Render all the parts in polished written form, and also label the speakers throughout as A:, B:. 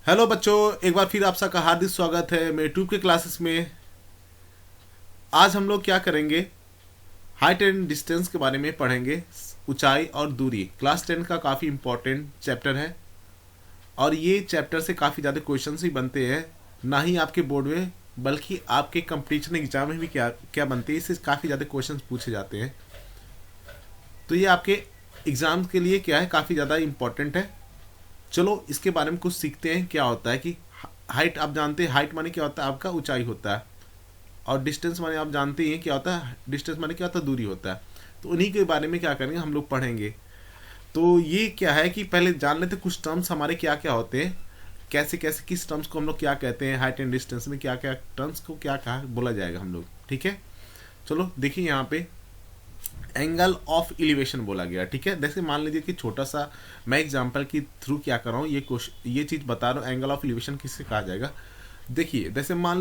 A: Hello बच्चों, एक बार फिर आप सबका हार्दिक स्वागत है मेरे ट्यूब के क्लासेस में। आज हम लोग क्या करेंगे, हाइट एंड डिस्टेंस के बारे में पढ़ेंगे। ऊंचाई और दूरी क्लास 10 का काफ़ी इंपॉर्टेंट चैप्टर है और ये चैप्टर से काफ़ी ज़्यादा क्वेश्चन भी बनते हैं, ना ही आपके बोर्ड में बल्कि आपके कंपटीशन एग्जाम में भी क्या क्या बनते हैं, इससे काफ़ी ज़्यादा क्वेश्चन पूछे जाते हैं। तो ये आपके एग्ज़ाम के लिए क्या है, काफ़ी ज़्यादा इंपॉर्टेंट है। चलो इसके बारे में कुछ सीखते हैं। क्या होता है कि हाइट, आप जानते हैं हाइट माने क्या होता है, आपका ऊंचाई होता है। और डिस्टेंस माने आप जानते ही हैं क्या होता है, डिस्टेंस माने क्या होता है, दूरी होता है। तो उन्हीं के बारे में क्या करेंगे, हम लोग पढ़ेंगे। तो ये क्या है कि पहले जान लेते कुछ टर्म्स हमारे क्या क्या होते हैं, कैसे कैसे किस टर्म्स को हम लोग क्या कहते हैं, हाइट एंड डिस्टेंस में क्या क्या टर्म्स को क्या कहा बोला जाएगा हम लोग। ठीक है, चलो देखिए यहाँ पे एंगल ऑफ एलिवेशन बोला गया। ठीक है, जैसे मान लीजिए कि छोटा सा मैं एग्जांपल के थ्रू क्या कर रहा हूँ, ये चीज़ बता रहा हूँ, एंगल ऑफ एलिवेशन किससे कहा जाएगा। देखिए जैसे मान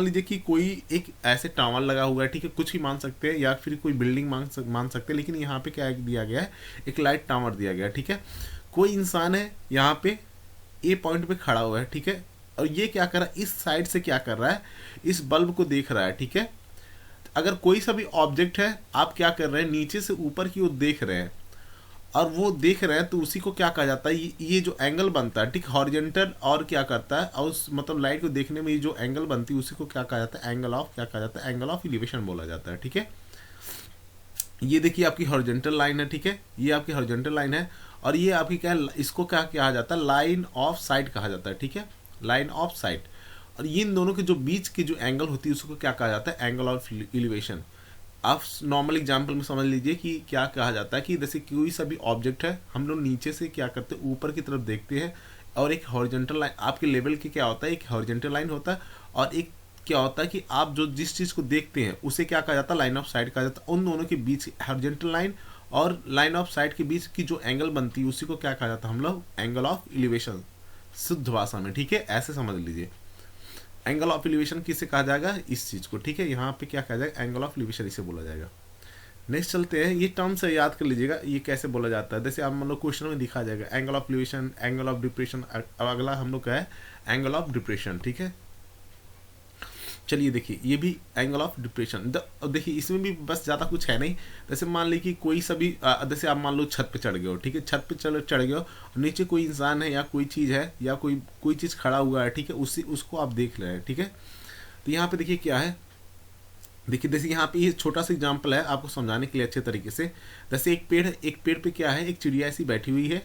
A: लीजिए कि कोई एक ऐसे टावर लगा हुआ है, ठीक है, कुछ भी मान सकते हैं या फिर कोई बिल्डिंग मान सकते हैं, लेकिन यहाँ पे क्या दिया गया है, एक लाइट टावर दिया गया है। ठीक है, कोई इंसान है यहाँ पे ए पॉइंट पे खड़ा हुआ है। ठीक है, और ये क्या कर रहा है, इस साइड से क्या कर रहा है, इस बल्ब को देख रहा है। ठीक है, अगर कोई सा भी ऑब्जेक्ट है, आप क्या कर रहे हैं, नीचे से ऊपर की ओर देख रहे हैं और वो देख रहे हैं, तो उसी को क्या कहा जाता है, ये जो एंगल बनता है, ठीक, हॉरिजेंटल, और क्या करता है, और उस मतलब लाइट को देखने में ये जो एंगल बनती है उसी को क्या कहा जाता है, एंगल ऑफ क्या कहा जाता है, एंगल ऑफ एलिवेशन बोला जाता है। ठीक है, ये देखिए आपकी हॉरिजेंटल लाइन है। ठीक है, ये आपकी हॉरिजेंटल लाइन है और ये आपकी क्या है, इसको क्या कहा जाता है, लाइन ऑफ साइट कहा जाता है। ठीक है, लाइन ऑफ साइट। और ये इन दोनों के जो बीच की जो एंगल होती है उसको क्या कहा जाता है, एंगल ऑफ एलिवेशन। आप नॉर्मल एग्जाम्पल में समझ लीजिए कि क्या कहा जाता है कि जैसे कोई सा भी ऑब्जेक्ट है, हम लोग नीचे से क्या करते हैं, ऊपर की तरफ देखते हैं और एक हॉरिजेंटल लाइन आपके लेवल की क्या होता है, एक हॉरिजेंटल लाइन होता है और एक क्या होता है कि आप जो जिस चीज़ को देखते हैं उसे क्या कहा जाता है, लाइन ऑफ साइट कहा जाता है। उन दोनों के बीच हॉरिजेंटल लाइन और लाइन ऑफ साइट के बीच की जो एंगल बनती है उसी को क्या कहा जाता है, हम लोग एंगल ऑफ एलिवेशन, शुद्ध भाषा में। ठीक है, ऐसे समझ लीजिए एंगल ऑफ एलिवेशन किसे कहा जाएगा, इस चीज़ को। ठीक है, यहाँ पे क्या कहा जाएगा, एंगल ऑफ एलिवेशन इसे बोला जाएगा। नेक्स्ट चलते हैं, ये टर्म से याद कर लीजिएगा ये कैसे बोला जाता है। जैसे आप मान लो क्वेश्चन में दिखा जाएगा angle of elevation, angle of depression. अब अगला हम लोग का है एंगल ऑफ डिप्रेशन। ठीक है, चलिए देखिए ये भी एंगल ऑफ डिप्रेशन। देखिए इसमें भी बस ज़्यादा कुछ है नहीं। जैसे मान ली कि कोई सभी जैसे आप मान लो छत पे चढ़ गए हो। ठीक है, छत पे चढ़ गए हो, नीचे कोई इंसान है या कोई चीज़ है या कोई कोई चीज़ खड़ा हुआ है। ठीक है, उसको आप देख रहे हैं। ठीक है, तो यहाँ पे देखिए क्या है, देखिए जैसे यहाँ पे ये छोटा सा एग्जांपल है आपको समझाने के लिए अच्छे तरीके से। जैसे एक पेड़ पे क्या है, एक चिड़िया ऐसी बैठी हुई है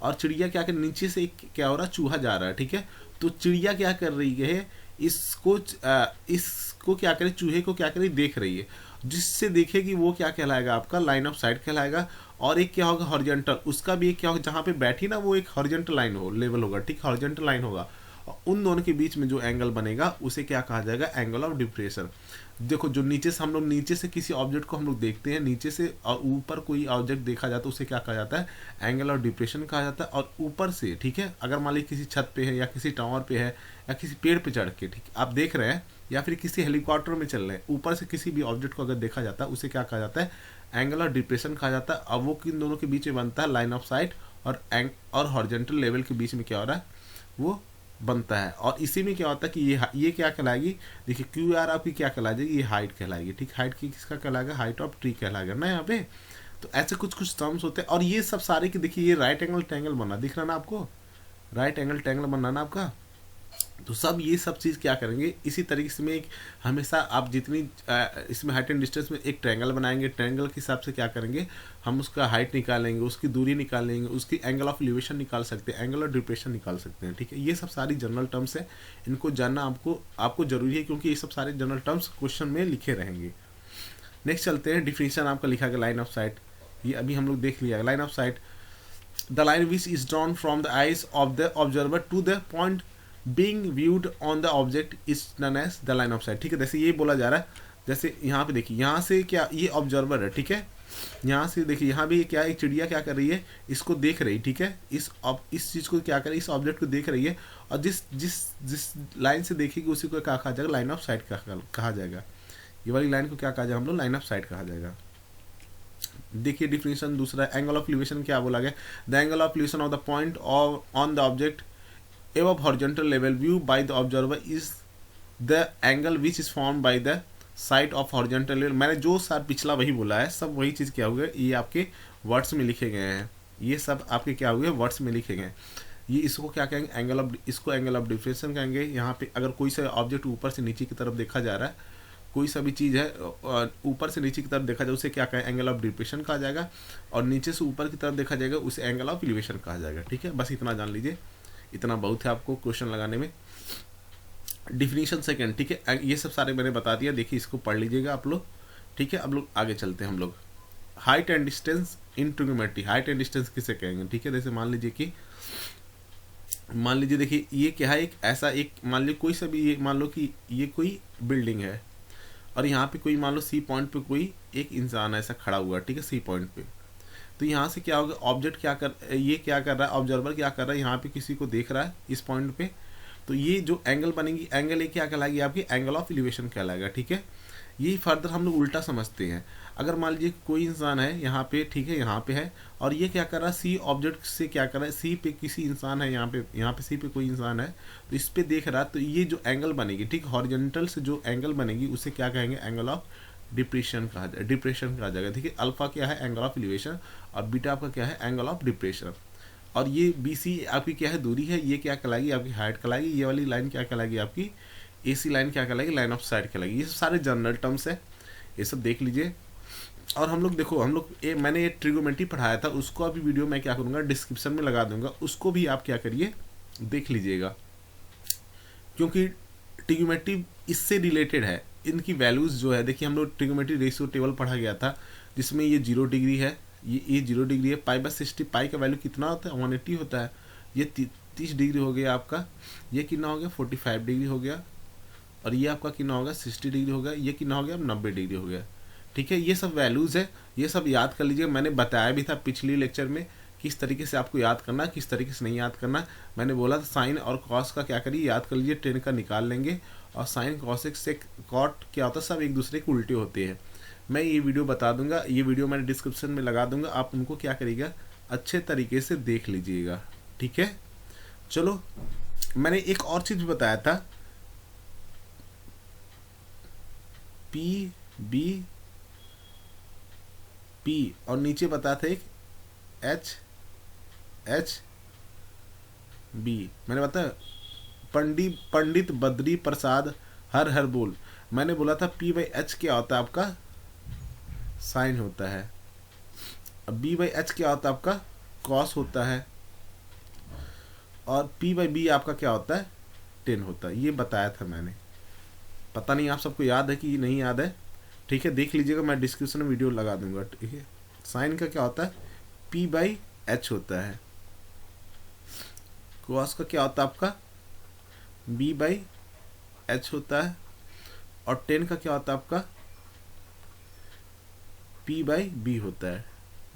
A: और चिड़िया क्या कर, नीचे से एक क्या हो रहा है, चूहा जा रहा है। ठीक है, तो चिड़िया क्या कर रही है, इसको क्या करे, चूहे को क्या करे, देख रही है। जिससे देखेगी वो क्या कहलाएगा, आपका लाइन ऑफ साइट कहलाएगा। और एक क्या होगा, हॉरिजॉन्टल, उसका भी एक क्या होगा, जहाँ पे बैठी ना वो एक हॉरिजॉन्टल लाइन हो, लेवल होगा। ठीक, हॉरिजॉन्टल लाइन होगा और उन दोनों के बीच में जो एंगल बनेगा उसे क्या कहा जाएगा, एंगल ऑफ डिप्रेशन। देखो जो नीचे से हम लोग नीचे से किसी ऑब्जेक्ट को हम लोग देखते हैं नीचे से, और ऊपर कोई ऑब्जेक्ट देखा जाता है उसे क्या कहा जाता है, एंगल ऑफ डिप्रेशन कहा जाता है। और ऊपर से, ठीक है, अगर मान लीजिए किसी छत पे है या किसी टावर पे है या किसी पेड़ पे चढ़ के, ठीक, आप देख रहे हैं या फिर किसी हेलीकॉप्टर में चल रहे हैं, ऊपर से किसी भी ऑब्जेक्ट को अगर देखा जाता है उसे क्या कहा जाता है, एंगल ऑफ डिप्रेशन कहा जाता है। और वो किन दोनों के बीच में बनता है, लाइन ऑफ साइट और हॉरिजॉन्टल लेवल के बीच में क्या हो रहा है, वो बनता है। और इसी में क्या होता है कि ये क्या कहलाएगी, देखिए क्यू आर आपकी क्या कहला जाएगी, ये हाइट कहलाएगी। ठीक, हाइट की किसका कहलाएगा, हाइट ऑफ ट्री कहलाएगा ना यहाँ पे। तो ऐसे कुछ कुछ टर्म्स होते हैं और ये सब सारे की देखिए, ये राइट एंगल ट्रायंगल बना दिख रहा ना आपको, राइट एंगल ट्रायंगल बनना ना आपका। तो सब ये सब चीज़ क्या करेंगे, इसी तरीके से में एक हमेशा आप जितनी इसमें हाइट एंड डिस्टेंस में एक ट्रायंगल बनाएंगे, ट्रायंगल के हिसाब से क्या करेंगे, हम उसका हाइट निकालेंगे, उसकी दूरी निकालेंगे, उसकी एंगल ऑफ एलिवेशन निकाल सकते हैं, एंगल ऑफ डिप्रेशन निकाल सकते हैं। ठीक है, ये सब सारी जनरल टर्म्स है, इनको जानना आपको जरूरी है क्योंकि ये सब सारे जनरल टर्म्स क्वेश्चन में लिखे रहेंगे। नेक्स्ट चलते हैं, डिफिनीशन आपका लिखा गया लाइन ऑफ साइट, ये अभी हम लोग देख लिया। Line of sight, the line which is drawn from the eyes of the observer to the point being viewed on the object is known as the line of sight. ठीक है, जैसे ये बोला जा रहा है, जैसे यहाँ पे देखिए, यहाँ से क्या, ये ऑब्जर्वर है। ठीक है, यहाँ से देखिए, यहाँ भी क्या, एक चिड़िया क्या कर रही है, इसको देख रही। ठीक है, इस चीज़ को क्या कर रही है, इस ऑब्जेक्ट को देख रही है और जिस जिस जिस लाइन से देखेगी उसी को क्या कहा जाएगा, लाइन ऑफ साइट कहा जाएगा। ये वाली लाइन को क्या कहा जाएगा, हम लोग लाइन ऑफ साइट कहा जाएगा। देखिए डिफिनेशन दूसरा, एंगल ऑफ एलिवेशन क्या बोला गया, the angle of elevation of the point on the object above horizontal level view by the observer is the angle which is formed by the side of horizontal level। मैंने जो sir पिछला वही बोला है, सब वही चीज़ क्या हुआ, ये आपके वर्ड्स में लिखे गए हैं, ये सब आपके क्या हुए वर्ड्स में लिखे गए हैं। ये इसको क्या कहेंगे, एंगल ऑफ, इसको एंगल ऑफ डिफ्रेक्शन कहेंगे। यहाँ पे अगर कोई सा ऑब्जेक्ट ऊपर से नीचे की तरफ देखा जा रहा है, कोई सा भी चीज़ है ऊपर से नीचे की तरफ देखा जाए, उसे क्या कहें, एंगल ऑफ डिप्रेशन कहा जाएगा। और नीचे से ऊपर की तरफ देखा जाएगा, उसे एंगल ऑफ एलिवेशन कहा जाएगा। ठीक है, बस इतना जान लीजिए, इतना बहुत है आपको क्वेश्चन लगाने में। डिफिनीशन सेकंड, ठीक है, ये सब सारे मैंने बता दिया, देखिए इसको पढ़ लीजिएगा आप लोग। ठीक है, अब लोग आगे चलते हैं हम लोग। Height and distance in trigonometry, height and distance किसे कहेंगे। ठीक है, जैसे मान लीजिए देखिए ये क्या है, एक ऐसा एक मान लीजिए कोई सा भी, ये मान लो कि ये कोई बिल्डिंग है और यहाँ पे कोई मान लो सी पॉइंट पे कोई एक इंसान ऐसा खड़ा हुआ, ठीक है, सी पॉइंट पे। तो यहाँ से क्या होगा, ऑब्जेक्ट क्या कर, ये क्या कर रहा है, ऑब्जर्वर क्या कर रहा है, यहाँ पे किसी को देख रहा है इस पॉइंट पे। तो ये जो एंगल बनेगी, एंगल ये क्या कहलाएगी आपकी, एंगल ऑफ एलिवेशन कहलाएगा। ठीक है, यही फर्दर हम लोग उल्टा समझते हैं। अगर मान लीजिए कोई इंसान है यहाँ पे, ठीक है, यहाँ पे है और ये क्या कर रहा है, सी ऑब्जेक्ट से क्या कर रहा है, सी पे किसी इंसान है, यहाँ पे सी पे कोई इंसान है, तो इस पे देख रहा है। तो ये जो एंगल बनेगी, ठीक, हॉरिजॉन्टल से जो एंगल बनेगी उसे क्या कहेंगे, एंगल ऑफ डिप्रेशन कहा जाएगा। ठीक है, अल्फा क्या है, एंगल ऑफ एलिवेशन, और बीटा आपका क्या है, एंगल ऑफ डिप्रेशन। और ये BC आपकी क्या है, दूरी है, ये क्या कहलाएगी आपकी हाइट कहलाएगी। ये वाली लाइन क्या कहलाएगी आपकी AC लाइन क्या कहलाएगी, लाइन ऑफ साइट कहलाएगी। ये सारे जनरल टर्म्स है, ये सब देख लीजिए। और हम लोग देखो, हम लोग मैंने ये ट्रिग्नोमेट्री पढ़ाया था, उसको अभी वीडियो मैं क्या करूँगा डिस्क्रिप्शन में लगा दूंगा, उसको भी आप क्या करिए देख लीजिएगा, क्योंकि ट्रिग्नोमेट्री इससे रिलेटेड है। इनकी वैल्यूज़ जो है, देखिए हम लोग ट्रिग्नोमेट्री रेशियो टेबल पढ़ा गया था, जिसमें ये 0 डिग्री है, ये 0 डिग्री है, π/60, पाई का वैल्यू कितना होता है, 180 होता है। ये 30 डिग्री हो गया आपका, ये कितना हो गया, 45 डिग्री हो गया, और ये आपका कितना होगा, 60 डिग्री हो गया, ये कितना हो गया, 90 डिग्री हो गया। ठीक है, ये सब वैल्यूज़ है, ये सब याद कर लीजिए। मैंने बताया भी था पिछली लेक्चर में किस तरीके से आपको याद करना, किस तरीके से नहीं याद करना। मैंने बोला था साइन और कॉस का क्या करिए, याद कर लीजिए, टेन का निकाल लेंगे। और साइन कॉसेक से कॉट क्या होता है, सब एक दूसरे के उल्टे होते हैं। मैं ये वीडियो बता दूंगा, ये वीडियो मैंने डिस्क्रिप्शन में लगा दूंगा, आप उनको क्या करिएगा, अच्छे तरीके से देख लीजिएगा। ठीक है, चलो, मैंने एक और चीज़ भी बताया था, PB P और नीचे बताया था एक HB। मैंने बताया पंडित बद्री प्रसाद हर हर बोल, मैंने बोला था P/H क्या होता है आपका, साइन होता है। अब B/H क्या होता है आपका, कॉस होता है। और P/B आपका क्या होता है, टेन होता है। ये बताया था मैंने, पता नहीं आप सबको याद है कि नहीं याद है। ठीक है, देख लीजिएगा, मैं डिस्क्रिप्शन में वीडियो लगा दूंगा। ठीक है, साइन का क्या होता है, P/H होता है। कॉस का क्या होता है आपका, B/H होता है। और टेन का क्या होता है आपका, P/B होता है।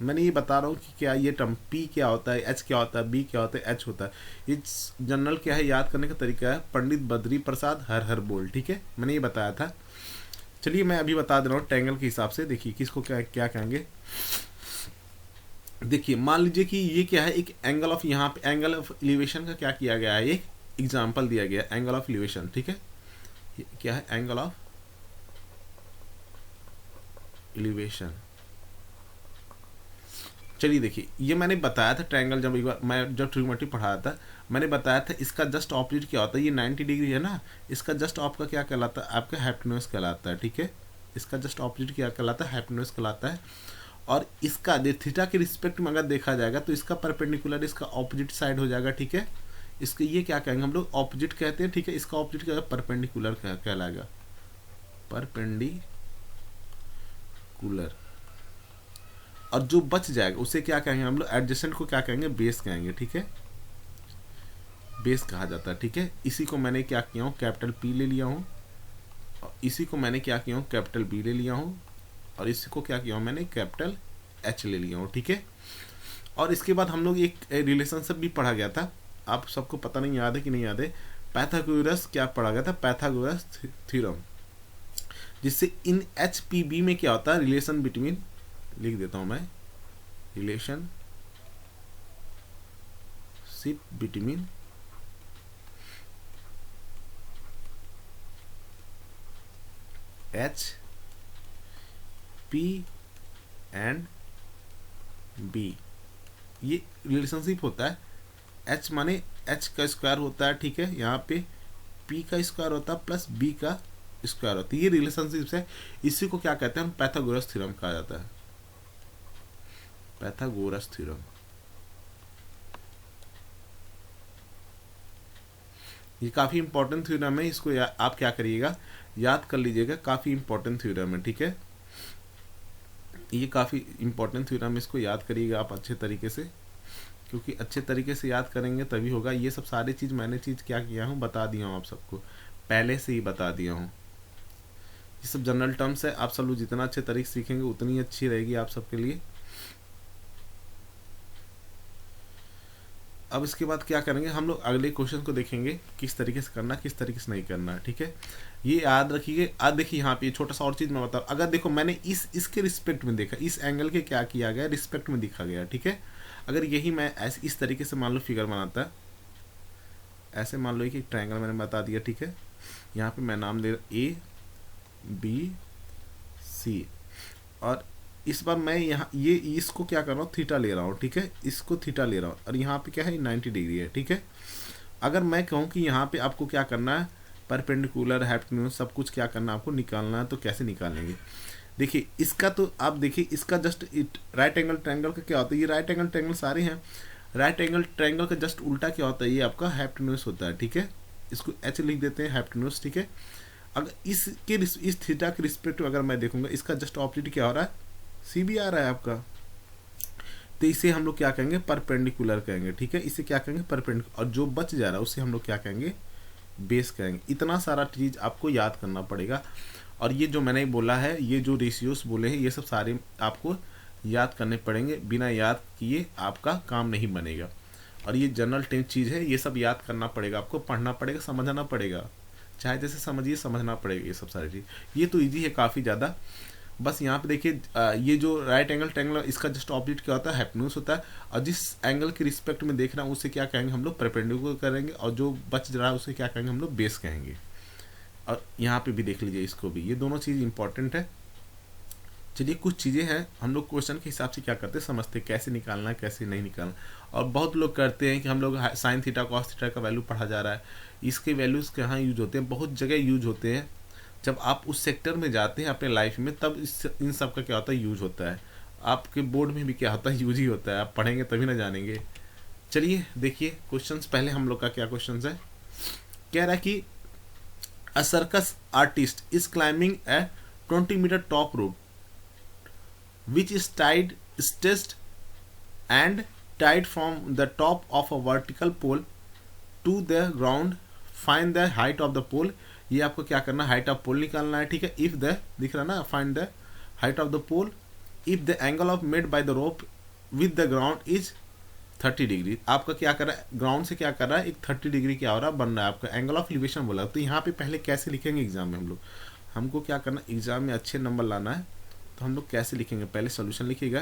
A: मैंने ये बता रहा हूँ कि क्या ये टर्म P क्या होता है, H क्या होता है, B क्या होता है, H होता है। ये जनरल क्या है, याद करने का तरीका है, पंडित बद्री प्रसाद हर हर बोल। ठीक है, मैंने ये बताया था। चलिए मैं अभी बता दे रहा हूँ ट्रायंगल के हिसाब से। देखिए किसको क्या क्या कहेंगे। देखिए मान लीजिए कि ये क्या है, एक एंगल ऑफ, यहाँ पे एंगल ऑफ एलिवेशन का क्या किया गया है, एक एग्जाम्पल दिया गया है, एंगल ऑफ एलिवेशन। ठीक है, क्या है, एंगल ऑफ एलिवेशन। चलिए देखिए, ये मैंने बताया था ट्रायंगल, जब एक बार मैं जब ट्रिग्नोमेट्री पढ़ाया था, मैंने बताया था इसका जस्ट ऑपोजिट क्या होता है। ये 90 डिग्री है ना, इसका जस्ट ऑफ का क्या कहलाता है, आपका हाइपोटेन्यूज कहलाता है। ठीक है, इसका जस्ट ऑपोजिट क्या कहलाता है, हाइपोटेन्यूज कहलाता है। और इसका थीटा के रिस्पेक्ट में अगर देखा जाएगा तो इसका परपेंडिकुलर इसका ऑपोजिट साइड हो जाएगा। ठीक है, इसके ये क्या कहेंगे हम लोग, ऑपोजिट कहते हैं। ठीक है, इसका ऑपोजिट क्या परपेंडिकुलर कहलाएगा, परपेंडिकुलर। और जो बच जाएगा उसे क्या कहेंगे हम लोग, एडजेसेंट को क्या कहेंगे, बेस कहेंगे। ठीक है, बेस कहा जाता है। ठीक है, इसी को मैंने क्या किया हूँ, कैपिटल P ले लिया हूँ, और इसी को मैंने क्या किया हूँ, कैपिटल B ले लिया हूँ, और इसी को क्या किया हूँ मैंने, कैपिटल H ले लिया हूँ। ठीक है, और इसके बाद हम लोग एक रिलेशनशिप भी पढ़ा गया था, आप सबको पता नहीं याद है कि नहीं याद है, पाइथागोरस क्या पढ़ा गया था, पाइथागोरस थ्योरम, जिससे इन HPB में क्या होता है, रिलेशन बिटवीन लिख देता हूँ मैं, relationship between H P and B. ये रिलेशनशिप होता है, एच माने एच का स्क्वायर होता है, ठीक है, यहाँ पे पी का स्क्वायर होता है प्लस बी का स्क्वायर होता है। ये रिलेशनशिप है, इसी को क्या कहते हैं हम, पाइथागोरस थ्योरम कहा जाता है, पाइथागोरस थ्योरम। ये काफ़ी इंपॉर्टेंट थ्योरम है, इसको आप क्या करिएगा, याद कर लीजिएगा, काफ़ी इंपॉर्टेंट थ्योरम है, ठीक है। ये काफ़ी इंपॉर्टेंट थ्योरम, इसको याद करिएगा आप अच्छे तरीके से, क्योंकि अच्छे तरीके से याद करेंगे तभी होगा। ये सब सारी चीज़ मैंने क्या किया हूँ, बता दिया हूँ आप सबको, पहले से ही बता दिया हूँ। ये सब जनरल टर्म्स है, आप सब लोग जितना अच्छे तरीके से सीखेंगे उतनी अच्छी रहेगी आप सबके लिए। अब इसके बाद क्या करेंगे हम लोग, अगले क्वेश्चन को देखेंगे किस तरीके से करना, किस तरीके से नहीं करना, ठीक है। ये याद रखिए। आज देखिए यहाँ पे छोटा सा और चीज़ मैं बताऊँ, अगर देखो मैंने इसके रिस्पेक्ट में देखा, इस एंगल के क्या किया गया, रिस्पेक्ट में दिखा गया, ठीक है। अगर यही मैं ऐसे इस तरीके से मान लो फिगर बनाता, ऐसे मान लो कि ट्रायंगल मैंने बता दिया, ठीक है। यहाँ पे मैं नाम दे रहा ए बी सी, और इस बार मैं यहाँ ये इसको क्या कर रहा हूँ, थीटा ले रहा हूँ, ठीक है, इसको थीटा ले रहा हूँ, और यहाँ पे क्या है 90 डिग्री है, ठीक है। अगर मैं कहूँ कि यहाँ पे आपको क्या करना है, परपेंडिकुलर, हाइपोटेन्यूज, सब कुछ क्या करना है आपको, निकालना है, तो कैसे निकालेंगे। देखिए इसका तो आप देखिए, इसका जस्ट राइट एंगल ट्रायंगल का क्या होता है, ये राइट एंगल ट्रायंगल सारे हैं, राइट एंगल ट्रायंगल का जस्ट उल्टा क्या होता है, ये आपका हाइपोटेन्यूज होता है, ठीक है। इसको एच लिख देते हैं, हाइपोटेन्यूज, ठीक है। अगर इस थीटा के रिस्पेक्ट अगर मैं देखूंगा, इसका जस्ट ऑपोजिट क्या हो रहा है, सी भी आ रहा है आपका, तो इसे हम लोग क्या कहेंगे, परपेंडिकुलर कहेंगे, ठीक है। इसे क्या कहेंगे, परपेंडिकुलर, और जो बच जा रहा है उसे हम लोग क्या कहेंगे, बेस कहेंगे। इतना सारा चीज़ आपको याद करना पड़ेगा, और ये जो मैंने बोला है, ये जो रेशियोस बोले हैं, ये सब सारे आपको याद करने पड़ेंगे, बिना याद किए आपका काम नहीं बनेगा। और ये जनरल टेंस चीज़ है, ये सब याद करना पड़ेगा, आपको पढ़ना पड़ेगा, समझना पड़ेगा, चाहे जैसे समझिए, समझना पड़ेगा ये सब सारी चीज़। ये तो ईजी है काफ़ी ज़्यादा। बस यहाँ पे देखिए, ये जो राइट एंगल ट्रायंगल, इसका जस्ट ऑपोजिट क्या होता है, हाइपोटेन्यूज होता है, और जिस एंगल के रिस्पेक्ट में देख रहा हूँ उसे क्या कहेंगे हम लोग, परपेंडिकुलर करेंगे, और जो बच रहा है उसे क्या कहेंगे हम लोग, बेस कहेंगे। और यहाँ पे भी देख लीजिए इसको भी, ये दोनों चीज़ इंपॉर्टेंट है। चलिए कुछ चीज़ें हैं, हम लोग क्वेश्चन के हिसाब से क्या करते हैं, समझते कैसे निकालना है, कैसे नहीं निकालना। और बहुत लोग करते हैं कि हम लोग साइन थीटा कॉस थीटा का वैल्यू पढ़ा जा रहा है, इसके वैल्यूज़ कहाँ यूज होते हैं, बहुत जगह यूज होते हैं। जब आप उस सेक्टर में जाते हैं अपने लाइफ में, तब इन सब का क्या होता है, यूज होता है। आपके बोर्ड में भी क्या होता है, यूज ही होता है, आप पढ़ेंगे तभी ना जानेंगे। चलिए देखिए क्वेश्चंस, पहले हम लोग का क्या क्वेश्चन है, कह रहा है कि a circus artist is climbing a 20 metre top rope which is stretched and tied from the top of a vertical pole to the ground. Find the height of the pole. ये आपको क्या करना है, हाइट ऑफ पोल निकालना है, ठीक है। If the दिख रहा ना, find the height of the pole if the angle of made by the rope with the ground is 30 degree. आपका क्या कर रहा है, ग्राउंड से क्या कर रहा है, एक 30 डिग्री क्या हो रहा है, बन रहा है, आपका एंगल ऑफ एलिवेशन बोला। तो यहाँ पे पहले कैसे लिखेंगे एग्जाम में हम लोग, हमको क्या करना, एग्जाम में अच्छे नंबर लाना है, तो हम लोग कैसे लिखेंगे, पहले सोल्यूशन लिखिएगा,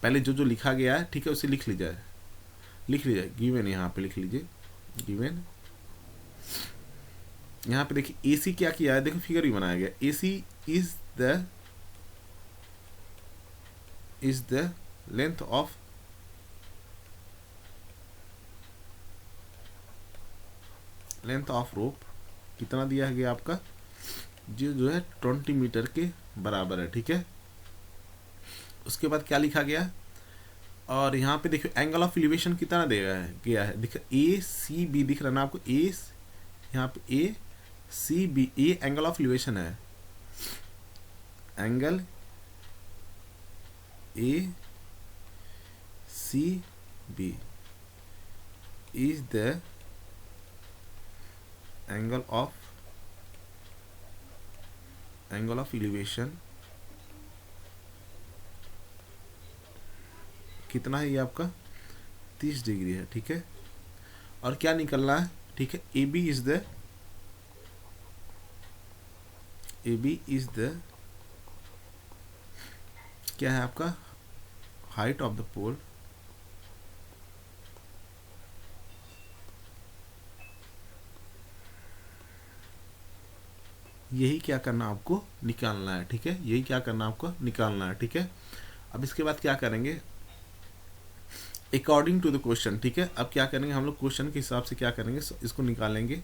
A: पहले जो जो लिखा गया है, ठीक है, उसे लिख लीजिए, गिवन यहाँ पे लिख लीजिए, गिवन। यहाँ पे देखिए AC क्या किया है, देखो फिगर भी बनाया गया, AC is the length of rope, कितना दिया गया आपका, जो है 20 मीटर के बराबर है, ठीक है। उसके बाद क्या लिखा गया, और यहाँ पे देखिए एंगल ऑफ एलिवेशन कितना गया है, देखिए ACB दिख रहा है ना आपको, यहाँ पे ACB, a angle of elevation है, angle ACB is the angle of elevation, कितना है ये आपका 30 डिग्री है, ठीक है। और क्या निकलना है, ठीक है, AB इज द क्या है आपका हाइट ऑफ द पोल यही क्या करना आपको निकालना है, ठीक है, यही क्या करना आपको निकालना है, ठीक है। अब इसके बाद क्या करेंगे अकॉर्डिंग टू द क्वेश्चन, ठीक है। अब क्या करेंगे हम लोग क्वेश्चन के हिसाब से क्या करेंगे इसको निकालेंगे।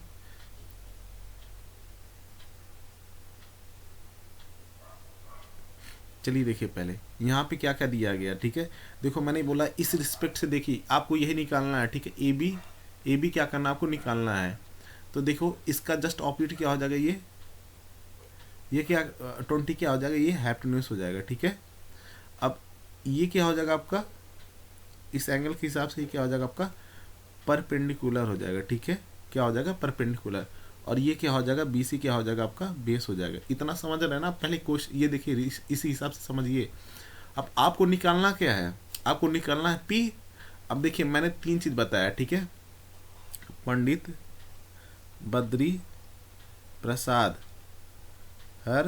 A: चलिए देखिए पहले यहाँ पे क्या क्या दिया गया, ठीक है। देखो मैंने बोला इस रिस्पेक्ट से देखिए आपको यही निकालना है, ठीक है। ए बी क्या करना आपको निकालना है। तो देखो इसका जस्ट ऑपोजिट क्या हो जाएगा, ये क्या 20 क्या हो जाएगा, ये हाइपोटेन्यूज हो जाएगा, ठीक है। अब ये क्या हो जाएगा आपका इस एंगल के हिसाब से, ये क्या हो जाएगा आपका परपेंडिकुलर हो जाएगा, ठीक है। क्या हो जाएगा परपेंडिकुलर। और ये क्या हो जाएगा BC क्या हो जाएगा आपका बेस हो जाएगा। इतना समझ रहे हैं ना पहले क्वेश्चन, ये देखिए इसी हिसाब से समझिए। अब आपको निकालना क्या है, आपको निकालना है P। अब देखिए मैंने 3 चीज बताया, ठीक है। पंडित बद्री प्रसाद हर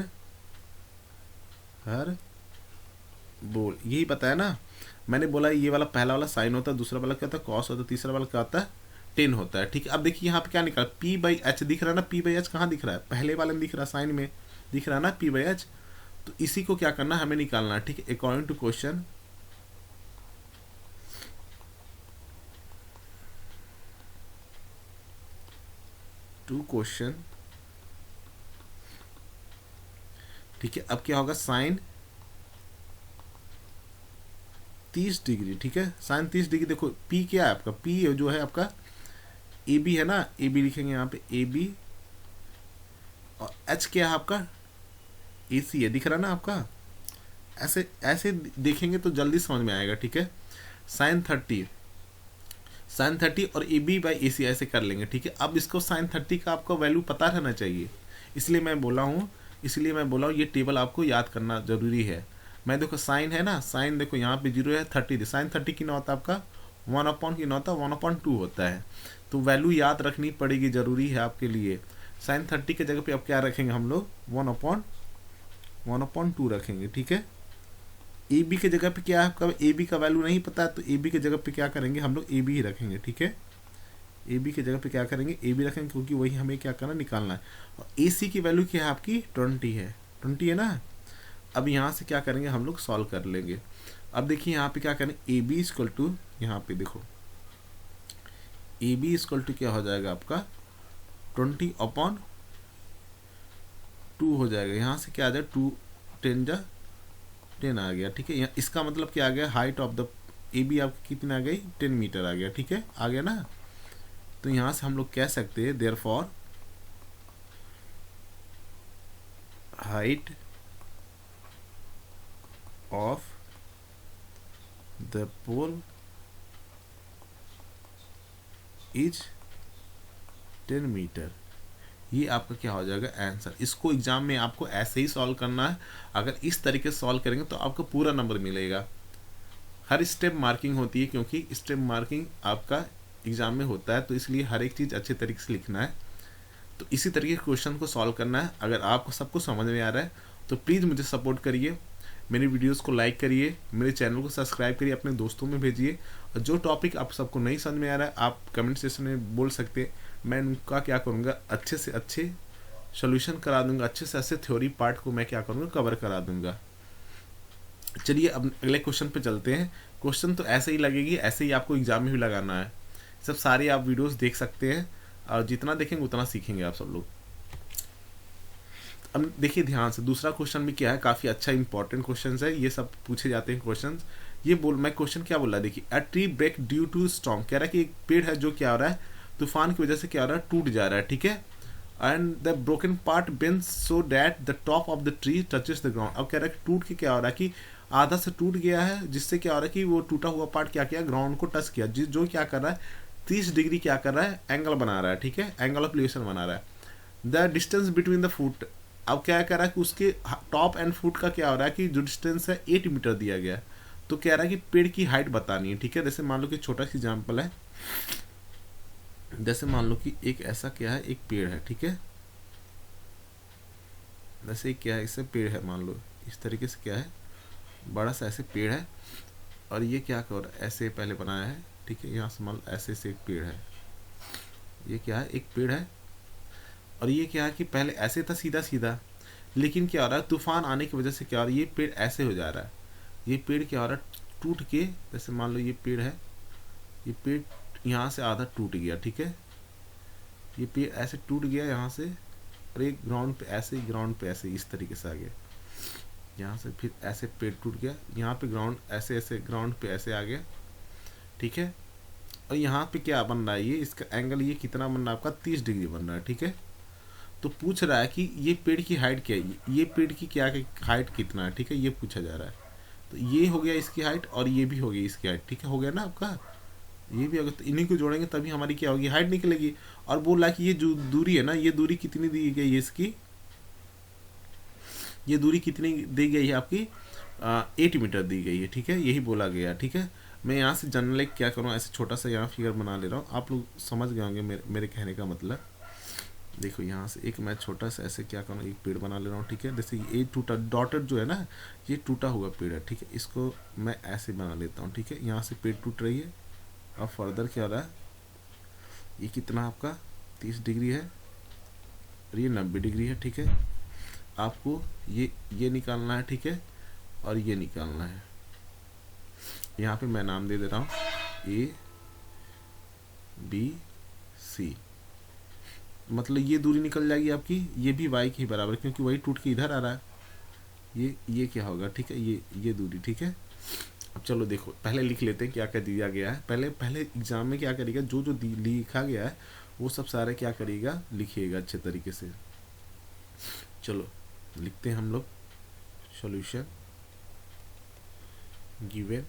A: हर बोल, यही बताया ना। मैंने बोला ये वाला पहला वाला साइन होता है, दूसरा वाला क्या होता है कॉस होता है, तीसरा वाला क्या होता है टेन होता है, ठीक है। अब देखिए यहाँ पे क्या निकला P/H दिख रहा है ना, P/H कहाँ दिख रहा है पहले वाले में दिख रहा है, साइन में दिख रहा है ना P/H। तो इसी को क्या करना है हमें निकालना है, ठीक है। अकॉर्डिंग टू क्वेश्चन ठीक है। अब क्या होगा साइन 30 डिग्री, ठीक है। Sign 30 degree. देखो P क्या है आपका, P जो है आपका AB है ना, AB लिखेंगे यहाँ पे AB। और H क्या है आपका AC है, दिख रहा है ना आपका। ऐसे ऐसे देखेंगे तो जल्दी समझ में आएगा, ठीक है। साइन 30 और AB/AC ऐसे कर लेंगे, ठीक है। अब इसको साइन 30 का आपको वैल्यू पता रहना चाहिए, इसलिए मैं बोला हूँ ये टेबल आपको याद करना जरूरी है। मैं देखो साइन है ना, साइन देखो यहाँ पे 0 है 30, साइन 30 कितना होता है आपका 1/, कितना होता है 1/2 होता है। तो वैल्यू याद रखनी पड़ेगी, जरूरी है आपके लिए। साइन 30 के जगह पे अब क्या रखेंगे हम लोग 1/2 रखेंगे, ठीक है। ए बी के जगह पे क्या है आपका ए बी का वैल्यू नहीं पता है, तो ए बी के जगह पे क्या करेंगे हम लोग ए बी ही रखेंगे, ठीक है। ए बी के जगह पे क्या करेंगे ए बी रखेंगे, क्योंकि वही हमें क्या करना निकालना है। और ए सी की वैल्यू क्या है आपकी 20 है ना। अब यहाँ से क्या करेंगे हम लोग सॉल्व कर लेंगे। अब देखिए यहाँ पे क्या करें ए बी इक्वल टू, यहाँ पे देखो ए बी इक्वल टू क्या हो जाएगा आपका 20/2 हो जाएगा। यहाँ से क्या आ जाएगा 2 10 आ गया, ठीक है। यहाँ इसका मतलब क्या आ गया height of the A B आपकी कितनी आ गई 10 मीटर आ गया, ठीक है, आ गया ना। तो यहाँ से हम लोग कह सकते हैं therefore height of the pole is 10 metre. ये आपका क्या हो जाएगा आंसर। इसको एग्जाम में आपको ऐसे ही सॉल्व करना है। अगर इस तरीके से सॉल्व करेंगे तो आपको पूरा नंबर मिलेगा। हर स्टेप मार्किंग होती है, क्योंकि स्टेप मार्किंग आपका एग्जाम में होता है, तो इसलिए हर एक चीज़ अच्छे तरीके से लिखना है। तो इसी तरीके के क्वेश्चन को सॉल्व करना है। अगर आपको सब कुछ समझ में आ रहा है तो प्लीज़ मुझे सपोर्ट करिए, मेरी वीडियोस को लाइक करिए, मेरे चैनल को सब्सक्राइब करिए, अपने दोस्तों में भेजिए। और जो टॉपिक आप सबको नहीं समझ में आ रहा है आप कमेंट सेक्शन में बोल सकते हैं, मैं उनका क्या करूँगा अच्छे से अच्छे सोल्यूशन करा दूंगा, अच्छे से अच्छे थ्योरी पार्ट को मैं क्या करूँगा कवर करा दूंगा। चलिए अब अगले क्वेश्चन पे चलते हैं। क्वेश्चन तो ऐसे ही लगेगी, ऐसे ही आपको एग्जाम में भी लगाना है। सब सारे आप वीडियोस देख सकते हैं, और जितना देखेंगे उतना सीखेंगे आप सब लोग। अब देखिए ध्यान से, दूसरा क्वेश्चन भी क्या है, काफ़ी अच्छा इंपॉर्टेंट क्वेश्चन है, ये सब पूछे जाते हैं क्वेश्चन। मैं क्वेश्चन क्या बोल रहा है देखिए, a tree break due to storm, कह रहा है कि एक पेड़ है जो क्या हो रहा है तूफान की वजह से क्या हो रहा है टूट जा रहा है, ठीक है। And the broken part bends so that the top of the tree touches the ground. अब कह रहा है कि टूट के क्या हो रहा है कि आधा से टूट गया है, जिससे क्या हो रहा है कि वो टूटा हुआ पार्ट क्या किया ग्राउंड को टच किया, जो क्या कर रहा है 30 डिग्री क्या कर रहा है एंगल बना रहा है, ठीक है, एंगल ऑफ एलिवेशन बना रहा है। The distance between the foot, अब क्या कह रहा है कि उसके टॉप एंड फुट का क्या हो रहा है कि जो डिस्टेंस है 8 मीटर दिया गया है। तो कह रहा है कि पेड़ की हाइट बतानी है, ठीक है। जैसे मान लो कि छोटा सा एग्जाम्पल है, जैसे मान लो कि एक ऐसा क्या है एक पेड़ है, ठीक है, जैसे क्या है इससे पेड़ है, मान लो इस तरीके से क्या है बड़ा सा ऐसे पेड़ है, और ये क्या कर ऐसे पहले बनाया है, ठीक है। यहाँ से मान लो ऐसे से एक पेड़ है, ये क्या है, एक पेड़ है। और ये क्या है कि पहले ऐसे था सीधा सीधा, लेकिन क्या हो रहा है, तूफान आने की वजह से क्या हो रहा है, ये पेड़ ऐसे हो जा रहा है। ये पेड़ क्या हो रहा है, टूट के, जैसे मान लो ये पेड़ है, ये पेड़ यहाँ से आधा टूट गया, ठीक है। ये पेड़ ऐसे टूट गया यहाँ से, और एक ग्राउंड पे ऐसे, ग्राउंड पे ऐसे इस तरीके से आ गया, यहाँ से फिर ऐसे पेड़ टूट गया, यहाँ पे ग्राउंड ऐसे ऐसे, ग्राउंड पे ऐसे आ गया, ठीक है। और यहाँ पे क्या बन रहा है, ये इसका एंगल ये कितना बन रहा है आपका, 30 डिग्री बन रहा है, ठीक है। तो पूछ रहा है कि ये पेड़ की हाइट क्या है, ये पेड़ की क्या हाइट कितना है, ठीक है, ये पूछा जा रहा है। तो ये हो गया इसकी हाइट, और ये भी हो गई इसकी हाइट, ठीक है, हो गया ना आपका। ये भी अगर तो इन्हीं को जोड़ेंगे तभी हमारी क्या होगी, हाइट निकलेगी। और बोला कि ये जो दूरी है ना, ये दूरी कितनी दी गई है इसकी, ये दूरी कितनी दी गई है आपकी, 8 मीटर दी गई है, ठीक है, यही बोला गया, ठीक है। मैं यहाँ से जनरल क्या करूँ, ऐसे छोटा सा यहाँ फिगर बना ले रहा हूँ, आप लोग समझ गए होंगे मेरे कहने का मतलब। देखो यहाँ से एक मैं छोटा सा ऐसे क्या करूँ, एक पेड़ बना ले रहा हूँ, ठीक है। जैसे ये टूटा डॉटेड जो है ना, ये टूटा हुआ पेड़ है, ठीक है, इसको मैं ऐसे बना लेता हूँ, ठीक है। यहाँ से पेड़ टूट रही है, अब फर्दर क्या हो रहा है, ये कितना आपका 30 डिग्री है, और ये 90 डिग्री है, ठीक है। आपको ये निकालना है, ठीक है, और ये निकालना है। यहाँ पे मैं नाम दे दे रहा हूँ ABC, मतलब ये दूरी निकल जाएगी आपकी, ये भी y के ही बराबर, क्योंकि वही टूट के इधर आ रहा है। ये क्या होगा, ठीक है, ये दूरी, ठीक है। अब चलो देखो, पहले लिख लेते हैं क्या क्या दिया गया है। पहले एग्जाम में क्या करेगा, जो जो लिखा गया है वो सब सारे क्या करेगा, लिखिएगा अच्छे तरीके से। चलो लिखते हैं हम लोग, सॉल्यूशन गिवन,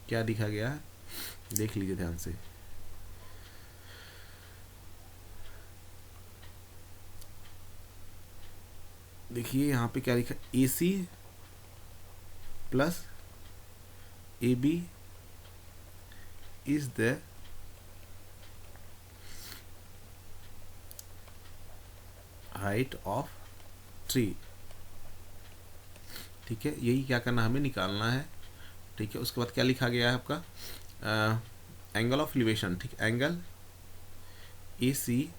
A: क्या लिखा गया है देख लीजिए ध्यान से। देखिए यहाँ पे क्या लिखा, AC plus AB is the height of tree, ठीक है। यही क्या करना, हमें निकालना है, ठीक है। उसके बाद क्या लिखा गया है आपका, एंगल ऑफ एलिवेशन, ठीक, angle ACB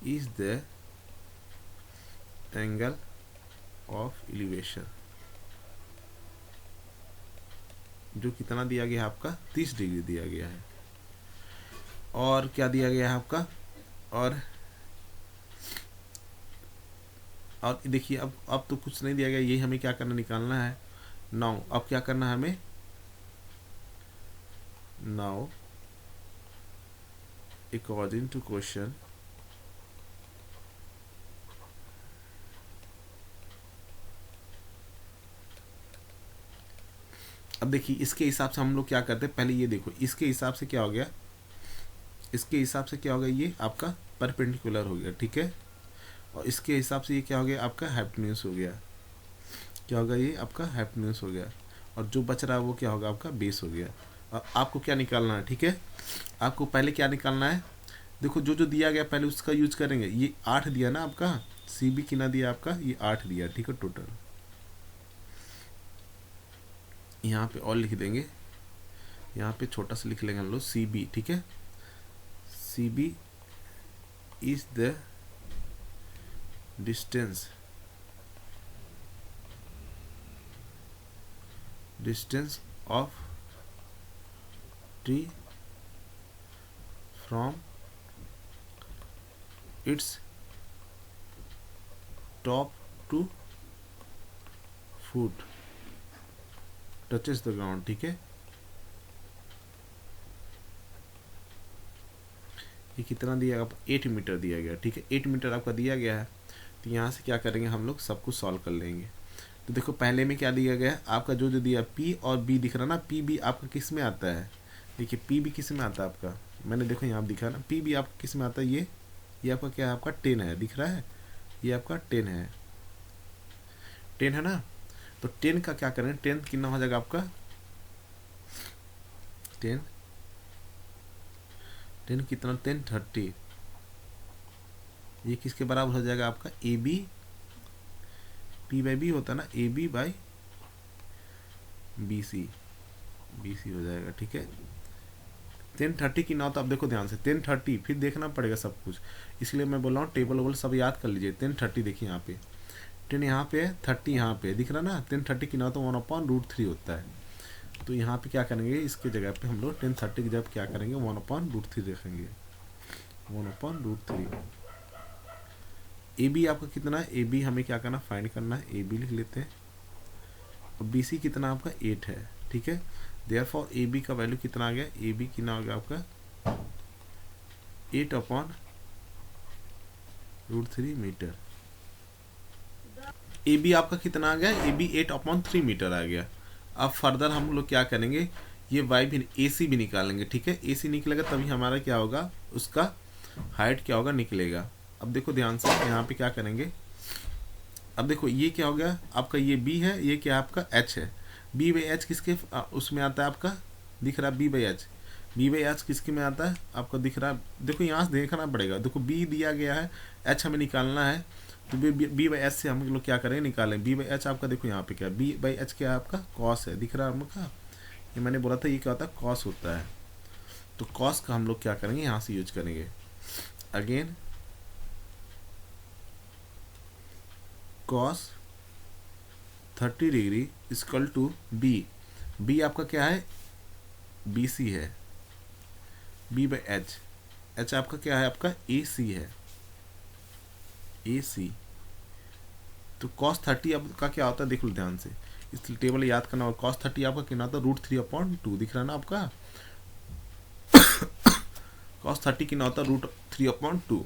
A: is the angle of elevation, जो कितना दिया गया है आपका, 30 डिग्री दिया गया है। और क्या दिया गया है आपका, और देखिए अब तो कुछ नहीं दिया गया, ये हमें क्या करना, निकालना है। नाउ अब क्या करना है हमें, नाउ अकॉर्डिंग टू क्वेश्चन, अब देखिए इसके हिसाब से हम लोग क्या करते हैं, पहले ये देखो, इसके हिसाब से क्या हो गया, इसके हिसाब से क्या हो गया, ये आपका परपेंडिकुलर हो गया, ठीक है। और इसके हिसाब से ये क्या हो गया, आपका हाइपोटेन्यूज हो गया, क्या होगा, ये आपका हाइपोटेन्यूज हो गया। और जो बच रहा है वो क्या होगा, आपका बेस हो गया। और आपको क्या निकालना है, ठीक है, आपको पहले क्या निकालना है, देखो जो जो दिया गया पहले उसका यूज करेंगे। ये 8 दिया ना आपका, CB कितना दिया आपका, ये 8 दिया, ठीक है, टोटल। यहाँ पे और लिख देंगे, यहाँ पे छोटा सा लिख लेंगे हम लोग CB, ठीक है। CB is the distance of tree from its top to foot touches the ground, ठीक है। ये कितना दिया, आप 8 मीटर दिया गया, ठीक है, 8 मीटर आपका दिया गया है। तो यहाँ से क्या करेंगे हम लोग, सब कुछ सॉल्व कर लेंगे। तो देखो पहले में क्या दिया गया है आपका, जो जो दिया P और B दिख रहा ना, PB आपका किस में आता है, देखिए PB किस में आता है आपका, मैंने देखो यहाँ दिखा ना, PB आपका किस में आता है, ये आपका क्या है, आपका 10 है, दिख रहा है, ये आपका 10 है, 10 है ना। तो 10 का क्या करें, 10 कितना हो जाएगा आपका, 10 कितना, 10 30, ये किसके बराबर हो जाएगा आपका A B, P by B होता है ना, A B by B C, B C हो जाएगा। ठीक है, 10:30 की ना, तो अब देखो ध्यान से 10:30, फिर देखना पड़ेगा सब कुछ, इसलिए मैं बोल रहा हूँ टेबल वोबल सब याद कर लीजिए। 10:30 देखिए यहाँ पे 10 यहाँ पे है, 30 यहाँ पे दिख रहा ना, 10:30 की ना तो 1/√3 होता है। तो यहाँ पे क्या करेंगे, इसके जगह पे हम लोग 10:30 की जगह क्या करेंगे 1/√3 रखेंगे, 1/√3। ए बी आपका कितना है, ए बी हमें क्या करना, फाइंड करना है, ए बी लिख लेते हैं। और बी सी कितना आपका 8 है। ठीक है, देयरफॉर ए बी का वैल्यू कितना आ गया, ए बी कितना हो गया आपका 8/√3 मीटर। ए बी आपका कितना आ गया, ए बी 8/3 मीटर आ गया। अब फर्दर हम लोग क्या करेंगे, ये वाई भी, ए सी भी निकालेंगे। ठीक है, ए सी निकलेगा तभी हमारा क्या होगा, उसका हाइट क्या होगा, निकलेगा। अब देखो ध्यान से यहाँ पे क्या करेंगे, अब देखो ये क्या हो गया आपका, ये बी है, ये क्या आपका एच है। बी बाई एच किसके उसमें आता है आपका, दिख रहा है B by H, B by H किसके में आता है आपका, दिख रहा है। देखो यहाँ से देखना पड़ेगा, देखो बी दिया गया है, एच हमें निकालना है, तो बी बाई एच से हम लोग क्या करें, निकालें। बी बाई एच आपका देखो यहाँ पे क्या, बी बाई एच क्या है आपका कॉस है, दिख रहा है हम लोग का, ये मैंने बोला था ये क्या होता है, कॉस होता है। तो कॉस का हम लोग क्या करेंगे, यहाँ से यूज करेंगे। Again cos 30 degree equal to B, B आपका क्या है, बी सी है, बी बाई एच, एच आपका क्या है आपका ए सी है, ए सी। तो cos 30 आपका क्या होता है, देख लो ध्यान से, इस टेबल याद करना। और cos 30 आपका कितना होता है, √3/2 दिख रहा है ना आपका, cos 30 कितना होता है, √3/2,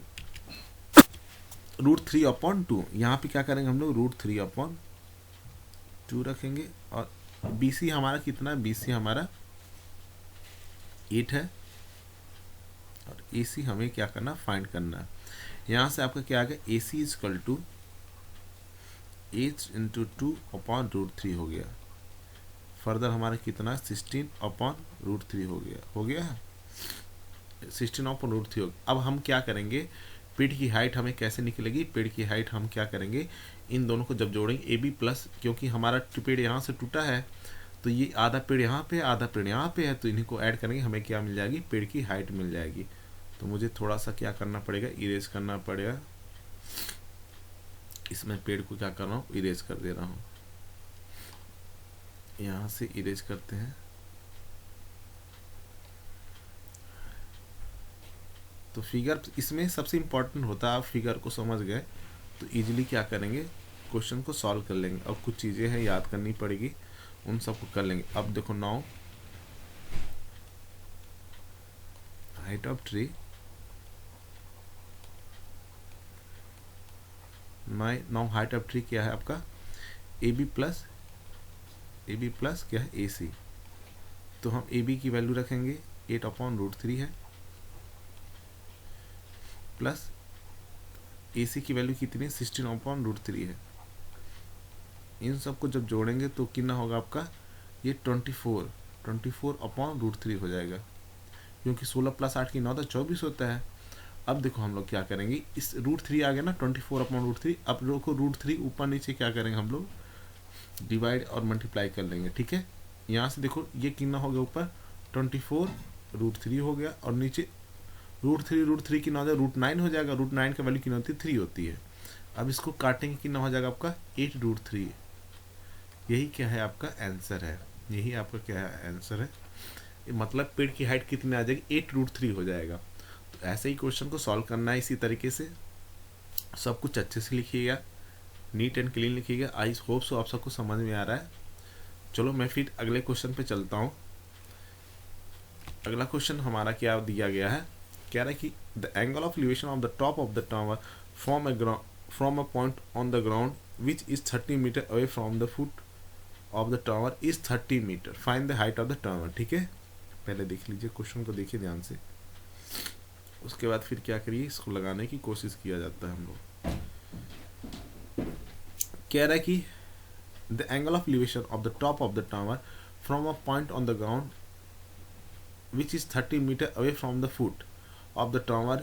A: √3/2। यहाँ पे क्या करेंगे हम लोग, √3/2 रखेंगे। और बी सी हमारा कितना है, बी सी हमारा 8 है, और ए सी हमें क्या करना, फाइंड करना है। यहाँ से आपका क्या आ गया, ए सी इक्वल टू 8 × 2/√3 हो गया। फर्दर हमारा कितना 16/√3 हो गया, 16/√3 हो गया। अब हम क्या करेंगे, पेड़ की हाइट हमें कैसे निकलेगी, पेड़ की हाइट हम क्या करेंगे, इन दोनों को जब जोड़ेंगे ए बी प्लस, क्योंकि हमारा पेड़ यहाँ से टूटा है, तो ये आधा पेड़ यहाँ पे, आधा पेड़ यहाँ पे है, तो इन्हीं को ऐड करेंगे, हमें क्या मिल जाएगी, पेड़ की हाइट मिल जाएगी। तो मुझे थोड़ा सा क्या करना पड़ेगा, इरेज करना पड़ेगा, इसमें पेड़ को क्या कर रहा हूँ, इरेज कर दे रहा हूँ। यहाँ से इरेज करते हैं, तो फिगर इसमें सबसे इम्पोर्टेंट होता है, आप फिगर को समझ गए तो इजीली क्या करेंगे, क्वेश्चन को सॉल्व कर लेंगे। अब कुछ चीज़ें हैं याद करनी पड़ेगी, उन सबको कर लेंगे। अब देखो now height of tree, now height of tree क्या है आपका, ए बी प्लस क्या है, ए सी। तो हम ए बी की वैल्यू रखेंगे 8/√3 है, प्लस ए सी की वैल्यू कितनी है, 16/√3 है। इन सबको जब जोड़ेंगे तो कितना होगा आपका, ये 24/√3 हो जाएगा, क्योंकि 16 + 8 की 9 तो 24 होता है। अब देखो हम लोग क्या करेंगे, इस √3 आ गया ना 24/√3, अब देखो √3 ऊपर नीचे क्या करेंगे हम लोग, डिवाइड और मल्टीप्लाई कर लेंगे। ठीक है, यहाँ से देखो ये कितना हो गया, ऊपर 24/√3 हो गया, और नीचे √3 की ना हो जाएगा √9 हो जाएगा, √9 का वैल्यू कितना होती है, 3 होती है। अब इसको काटेंगे कितना हो जाएगा आपका 8√3। यही क्या है आपका आंसर है, यही आपका क्या है आंसर है, मतलब पेड़ की हाइट कितनी आ जाएगी, 8√3 हो जाएगा। तो ऐसे ही क्वेश्चन को सॉल्व करना है, इसी तरीके से सब कुछ अच्छे से लिखिएगा, नीट एंड क्लीन लिखिएगा। आई होप सो आप सबको समझ में आ रहा है। चलो मैं फिर अगले क्वेश्चन पे चलता हूँ। अगला क्वेश्चन हमारा क्या दिया गया है, कह रहा है कि the angle of elevation of the top of the tower from a point on the ground which is 30 metre away from the foot of the tower is 30 metre, find the height of the tower. ठीक है, पहले देख लीजिए question को, देखिए ध्यान से, उसके बाद फिर क्या करिए, इसको लगाने की कोशिश किया जाता है हम लोग। कह रहा है कि the angle of elevation of the top of the tower from a point on the ground which is 30 meter away from the foot of the tower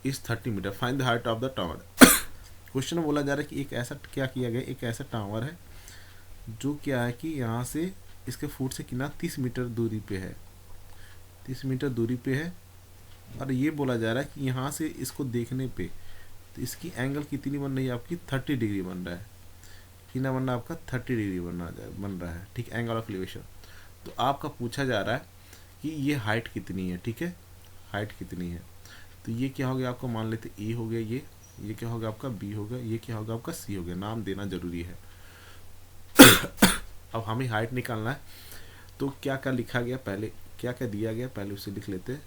A: is 30 metre, find the height of the tower. Question में बोला जा रहा है कि एक ऐसा क्या किया गया, एक ऐसा टावर है जो क्या है कि यहाँ से इसके फुट से कितना 30 मीटर दूरी पे है, 30 मीटर दूरी पे है। और ये बोला जा रहा है कि यहाँ से इसको देखने पे तो इसकी एंगल कितनी बन रही है आपकी 30 डिग्री बन रहा है। कितना बन रहा है आपका 30 डिग्री बन रहा है, ठीक, एंगल ऑफ एलिवेशन। तो आपका पूछा जा रहा है कि ये हाइट कितनी है, ठीक है, हाइट कितनी है। तो ये क्या हो गया आपको, मान लेते ए हो गया, ये क्या होगा आपका बी होगा, ये क्या होगा आपका सी हो गया। नाम देना जरूरी है। अब हमें हाइट निकालना है, तो क्या क्या लिखा गया, पहले क्या क्या दिया गया पहले उसे लिख लेते हैं।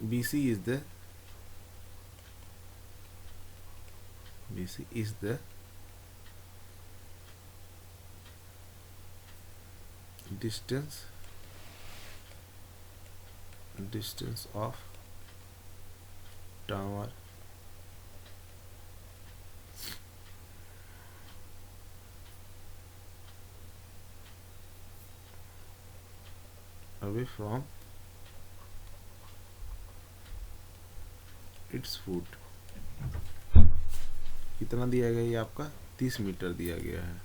A: BC is the distance of tower away from its foot। कितना दिया गया, ये आपका 30 मीटर दिया गया है।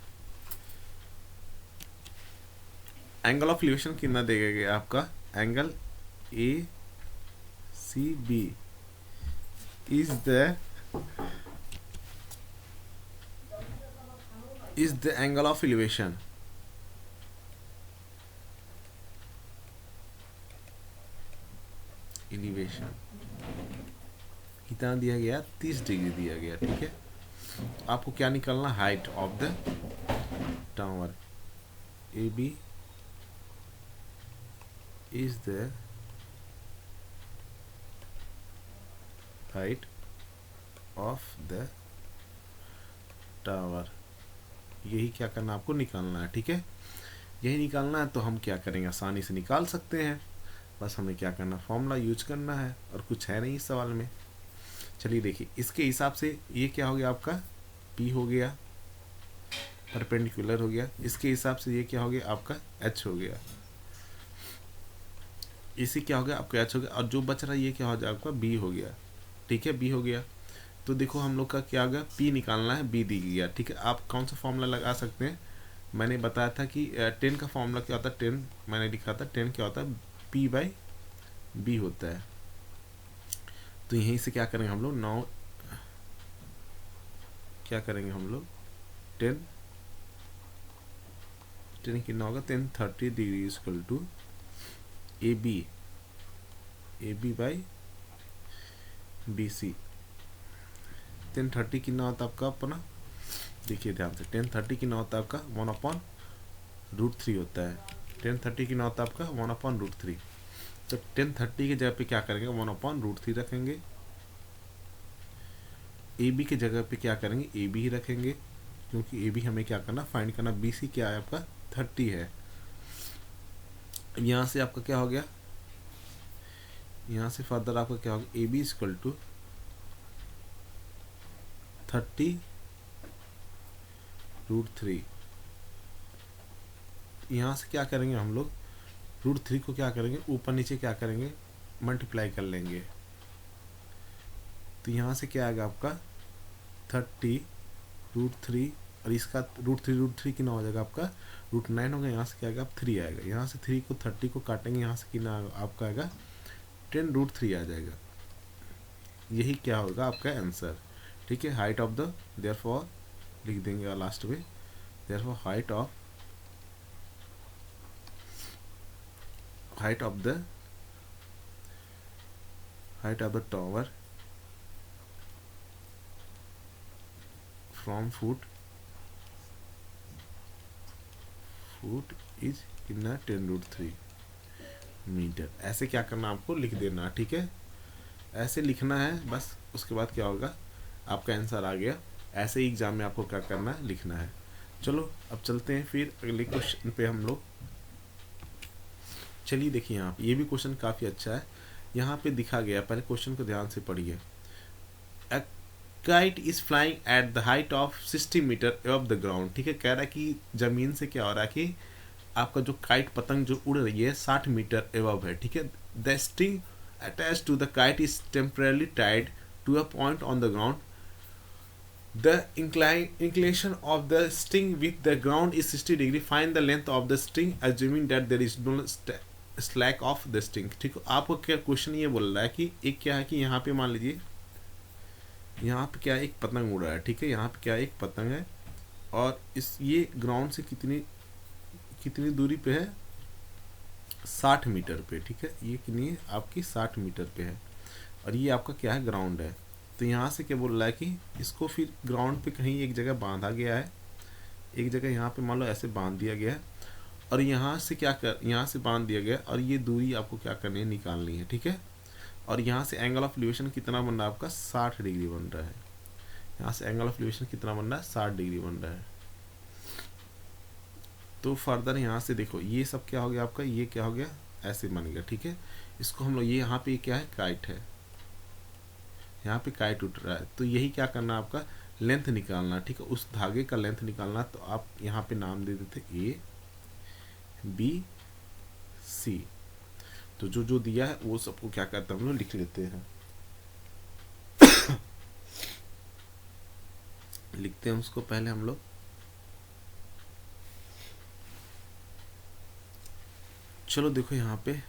A: एंगल ऑफ एलिवेशन कितना दिया गया आपका, angle ACB is the angle of elevation कितना दिया गया, 30 डिग्री दिया गया, ठीक है। आपको क्या निकालना, height of the tower AB is the height of the tower। यही क्या करना आपको निकालना है, ठीक है, यही निकालना है। तो हम क्या करेंगे, आसानी से निकाल सकते हैं। बस हमें क्या करना, फॉर्मूला यूज करना है, और कुछ है नहीं इस सवाल में। चलिए देखिए, इसके हिसाब से ये क्या हो गया आपका P हो गया, परपेंडिकुलर हो गया। इसके हिसाब से ये क्या हो गया आपका H हो गया, इसी क्या हो गया आपका H हो गया। और जो बच रहा है ये क्या हो जाएगा आपका B हो गया, ठीक है, B हो गया। तो देखो हम लोग का क्या होगा, P निकालना है, B दी गया, ठीक है। आप कौन सा फॉर्मूला लगा सकते हैं, मैंने बताया था कि 10 का फॉर्मूला क्या होता है, 10 मैंने लिखा था, 10 क्या होता है P/B होता है। तो यहीं से क्या करेंगे हम लोग, 9 क्या करेंगे हम लोग, 10 कितना होगा, 1030 degree equal to AB by BC। 1030 कितना होता है आपका अपना, देखिए ध्यान से, 1030 कितना होता है आपका 1/√3 होता है। 1030 कितना होता है आपका 1/√3। तो 1030 की जगह पे क्या करेंगे, 1/√3 रखेंगे। AB की जगह पे क्या करेंगे, AB ही रखेंगे, क्योंकि AB हमें क्या करना, फाइंड करना। BC क्या है आपका 30 है। यहाँ से आपका क्या हो गया, यहाँ से फर्दर आपका क्या होगा, AB इक्वल टू 30√3। यहाँ से क्या करेंगे हम लोग, √3 को क्या करेंगे, ऊपर नीचे क्या करेंगे, मल्टीप्लाई कर लेंगे। तो यहाँ से क्या आएगा आपका 30√3, और इसका √3 कितना हो जाएगा आपका √9 होगा। यहाँ से क्या आएगा, 3 आएगा। यहाँ से 3 को 30 को काटेंगे, यहाँ से कितना आपका आएगा 10√3 आ जाएगा। यही क्या होगा आपका आंसर, ठीक है। हाइट ऑफ द, देयरफॉर लिख देंगे लास्ट में, therefore height of the tower from foot is कितना 10√3 मीटर। ऐसे क्या करना आपको लिख देना, ठीक है, ऐसे लिखना है बस। उसके बाद क्या होगा, आपका आंसर आ गया। ऐसे ही एग्जाम में आपको क्या करना है, लिखना है। चलो अब चलते हैं फिर अगले क्वेश्चन पे हम लोग। चलिए देखिए, यहाँ पे ये भी क्वेश्चन काफ़ी अच्छा है। यहाँ पे दिखा गया, पहले क्वेश्चन को ध्यान से पढ़िए। A kite is flying at the height of 60 metre above the ground, ठीक है। कह रहा है कि ज़मीन से क्या हो रहा है कि आपका जो काइट पतंग जो उड़ रही है 60 मीटर एबव है, ठीक है। The string attach to the kite is temporarily tied to a point on the ground. The inclination of the string with the ground is 60 degree. Find the length of the string assuming that there is no slack of the string। ठीक है, आपको क्या question ये बोल रहा है कि एक क्या है कि यहाँ पे मान लीजिए यहाँ पे क्या एक पतंग उड़ रहा है, ठीक है। यहाँ पे क्या एक पतंग है और इस ये ग्राउंड से कितनी कितनी दूरी पे है, 60 मीटर पे, ठीक है। ये कितनी है आपकी 60 मीटर पे है और ये आपका क्या है ग्राउंड है। तो यहाँ से क्या बोल रहा है कि इसको फिर ग्राउंड पे कहीं एक जगह बांधा गया है, एक जगह यहाँ पे मान लो ऐसे बांध दिया गया है और यहाँ से क्या कर यहाँ से बांध दिया गया और ये दूरी आपको क्या करनी है, निकालनी है, ठीक है। और यहाँ से एंगल ऑफ एलिवेशन कितना बन रहा है आपका, 60 डिग्री बन रहा है। यहाँ से एंगल ऑफ एलिवेशन कितना बन रहा है, 60 डिग्री बन रहा है। तो फर्दर यहाँ से देखो ये सब क्या हो गया आपका, ये क्या हो गया ऐसे बन गया, ठीक है। इसको हम लोग ये यहाँ पे क्या है काइट है, यहाँ पे काइट उठ रहा है। तो यही क्या करना आपका लेंथ निकालना, ठीक है। उस धागे का लेंथ निकालना। तो आप यहाँ पे नाम दे देते ए बी सी। तो जो जो दिया है वो सबको क्या करते हैं हम लोग लिख लेते हैं लिखते हैं उसको पहले हम लोग। चलो देखो यहाँ पे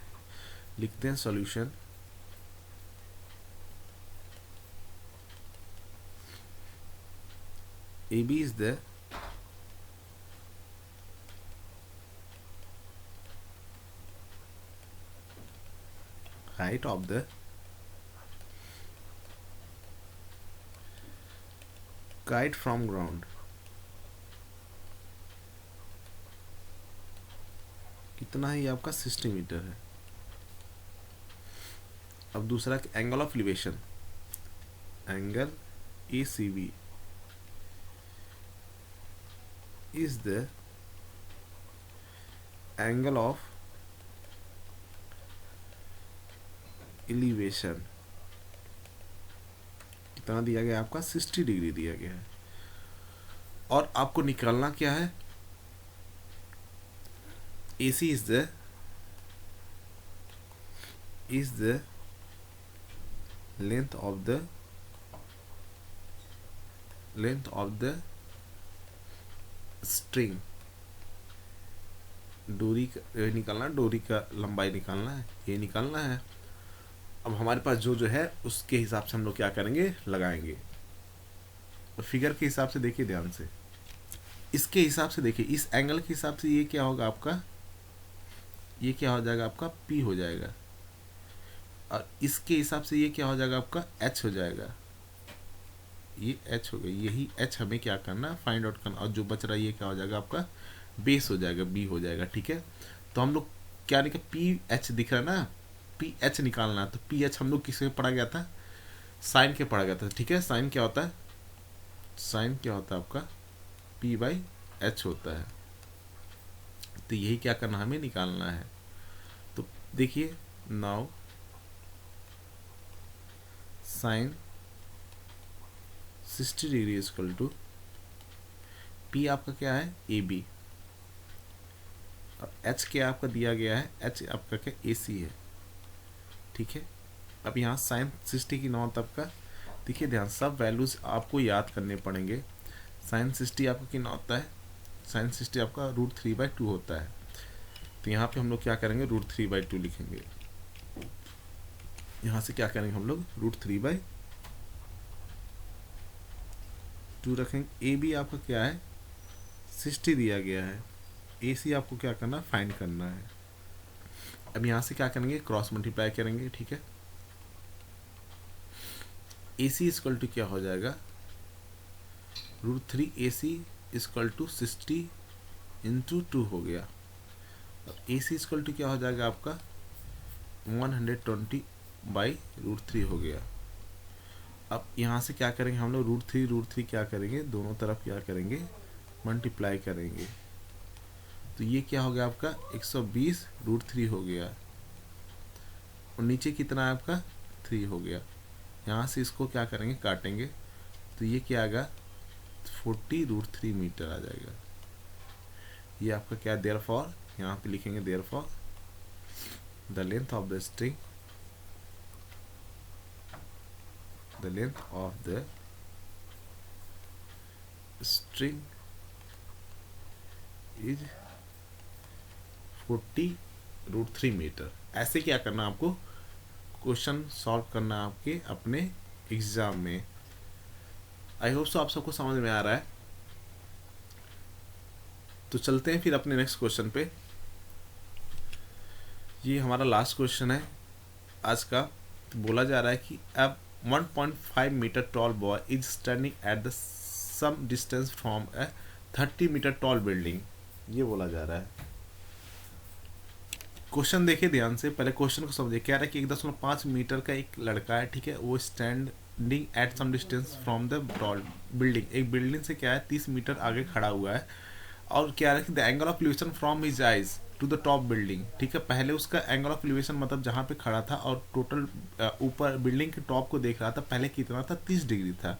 A: लिखते हैं solution. AB is the height of the kite from ground। कितना है ये आपका 60 मीटर है। अब दूसरा angle of elevation, angle ACB is the angle of elevation। कितना दिया गया आपका 60 डिग्री दिया गया है। और आपको निकालना क्या है, AC is the length of the string. डोरी निकालना, डोरी का लंबाई निकालना है, ये निकालना है। अब हमारे पास जो जो है उसके हिसाब से हम लोग क्या करेंगे, लगाएंगे। तो फिगर के हिसाब से देखिए ध्यान से, इसके हिसाब से देखिए, इस एंगल के हिसाब से ये क्या होगा आपका, ये क्या हो जाएगा आपका P हो जाएगा। और इसके हिसाब से ये क्या हो जाएगा आपका H हो जाएगा, ये H हो गई। यही H हमें क्या करना, फाइंड आउट करना। और जो बच रहा है ये क्या हो जाएगा आपका बेस हो जाएगा, B हो जाएगा, ठीक है। तो हम लोग क्या निकाल, PH दिख रहा है ना, PH निकालना। तो PH हम लोग किसके पढ़ा गया था, साइन के पढ़ा गया था, ठीक है। साइन क्या होता है, साइन क्या होता है आपका P/H होता है। तो यही क्या करना हमें निकालना है। तो देखिए now sine 60 degree equal to P आपका क्या है AB और H क्या आपका दिया गया है, H आपका क्या AC है, ठीक है। अब यहाँ साइन 60 की नॉट आपका देखिए ध्यान, सब वैल्यूज आपको याद करने पड़ेंगे। साइन 60 आपका कितना होता है, साइन 60 आपका √3/2 होता है। तो यहाँ पे हम लोग क्या करेंगे, √3/2 लिखेंगे। यहाँ से क्या करेंगे हम लोग √3/2 रखेंगे। AB आपका क्या है 60 दिया गया है, AC आपको क्या करना, फाइंड करना है। अब यहाँ से क्या करेंगे, क्रॉस मल्टीप्लाई करेंगे, ठीक है। AC इक्वल टू क्या हो जाएगा, √3AC इक्वल टू 60 × 2 हो गया। और AC इक्वल टू क्या हो जाएगा आपका 120/√3 हो गया। अब यहाँ से क्या करेंगे हम लोग, √3 क्या करेंगे, दोनों तरफ क्या करेंगे, मल्टीप्लाई करेंगे। तो ये क्या हो गया आपका 120/√3 हो गया और नीचे कितना है आपका 3 हो गया। यहाँ से इसको क्या करेंगे, काटेंगे। तो ये क्या आएगा 40√3 मीटर आ जाएगा। ये आपका क्या देयरफॉर यहाँ पे लिखेंगे therefore the length of the string, the length of the string is 40√3 metre. ऐसे क्या करना आपको, क्वेश्चन सॉल्व करना आपके अपने एग्जाम में। आई होप सो आप सबको समझ में आ रहा है। तो चलते हैं फिर अपने नेक्स्ट क्वेश्चन पे। ये हमारा लास्ट क्वेश्चन है आज का। तो बोला जा रहा है कि अब 1.5 metre tall boy is standing at the some distance from a 30 metre tall building. ये बोला जा रहा है। क्वेश्चन देखिए ध्यान से, पहले क्वेश्चन को समझिए। कह रहा है कि 1.5 मीटर का एक लड़का है, ठीक है, वो standing at some distance from the tall building, एक बिल्डिंग से क्या है 30 मीटर आगे खड़ा हुआ है। और क्या है कि the angle of elevation from his eyes to the top building, ठीक है। पहले उसका एंगल ऑफ एलिवेशन मतलब जहाँ पे खड़ा था और टोटल ऊपर बिल्डिंग के टॉप को देख रहा था, पहले कितना था 30 डिग्री था।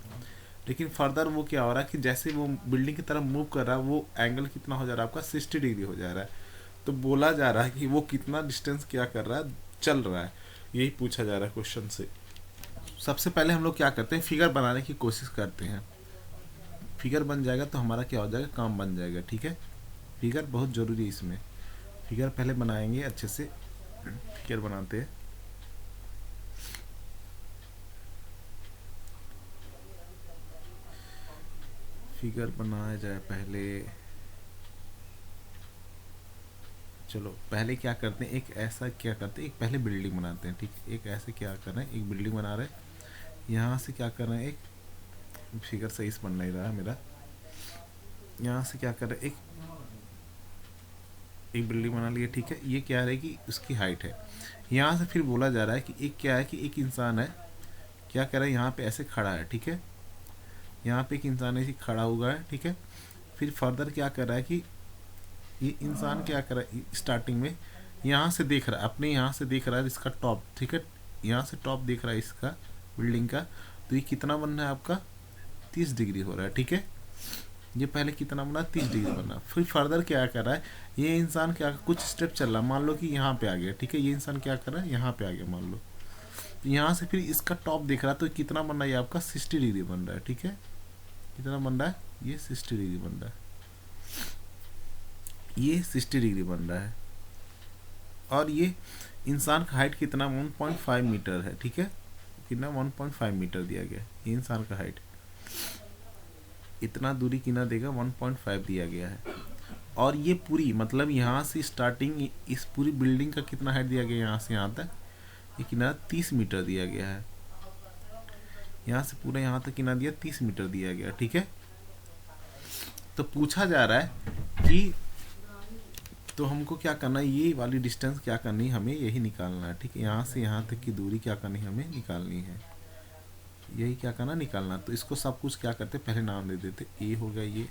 A: लेकिन फर्दर वो क्या हो रहा है कि जैसे वो बिल्डिंग की तरफ मूव कर रहा है, वो एंगल कितना हो जा रहा है आपका 60 डिग्री हो जा रहा है। तो बोला जा रहा है कि वो कितना डिस्टेंस क्या कर रहा है, चल रहा है। यही पूछा जा रहा है क्वेश्चन से। सबसे पहले हम लोग क्या करते हैं, फिगर बनाने की कोशिश करते हैं। फिगर बन जाएगा तो हमारा क्या हो जाएगा, काम बन जाएगा, ठीक है। फिगर बहुत ज़रूरी है इसमें। फिगर पहले बनाएंगे अच्छे से। फिगर बनाते हैं। फिगर बनाया जाए पहले। चलो पहले क्या करते हैं, एक ऐसा क्या करते हैं, एक पहले बिल्डिंग बनाते हैं, ठीक है। एक ऐसे क्या कर रहे हैं, एक बिल्डिंग बना रहे हैं। यहाँ से क्या कर रहे हैं, एक फिगर सही से बन नहीं रहा है मेरा। यहाँ से क्या कर रहे हैं, एक बिल्डिंग बना लिया, ठीक है। ये क्या है कि उसकी हाइट है। यहाँ से फिर बोला जा रहा है कि एक क्या है कि एक इंसान है, क्या कर रहा है, यहाँ पे ऐसे खड़ा है, ठीक है। यहाँ पे एक इंसान ऐसे खड़ा हुआ है, ठीक है। फिर फर्दर क्या कर रहा है कि ये इंसान क्या कर रहा है, स्टार्टिंग में यहाँ से देख रहा है, अपने यहाँ से देख रहा है इसका टॉप, ठीक है। यहाँ से टॉप देख रहा है इसका बिल्डिंग का। तो ये कितना बन रहा है आपका 30 डिग्री हो रहा है, ठीक है। ये पहले कितना बना, 30 डिग्री बना। फिर फर्दर क्या कर रहा है, ये इंसान क्या कुछ स्टेप चल रहा है, मान लो कि यहाँ पे आ गया, ठीक है। ये इंसान क्या कर रहा है, यहाँ पे आ गया मान लो। तो यहाँ से फिर इसका टॉप देख रहा है, तो कितना बन रहा है, ये आपका 60 डिग्री बन रहा है, ठीक है। कितना बन रहा है, ये 60 डिग्री बन रहा है, ये 60 डिग्री बन रहा है। और ये इंसान का हाइट कितना 1.5 मीटर है, ठीक है। कितना 1.5 मीटर दिया गया, ये इंसान का हाइट। इतना दूरी कितना देगा, 1.5 दिया गया है। और ये पूरी मतलब यहाँ से स्टार्टिंग इस पूरी बिल्डिंग का कितना हाइट दिया गया, यहाँ से यहाँ तक ये कितना 30 मीटर दिया गया है। यहाँ से पूरा यहाँ तक कितना दिया, 30 मीटर दिया गया, ठीक है। तो पूछा जा रहा है कि तो हमको क्या करना है, ये वाली डिस्टेंस क्या करनी है, हमें यही निकालना है, ठीक है। यहाँ से यहाँ तक की दूरी क्या करनी है, हमें निकालनी है, यही क्या करना, निकालना। तो इसको सब कुछ क्या करते, पहले नाम दे देते। ए हो गया, ये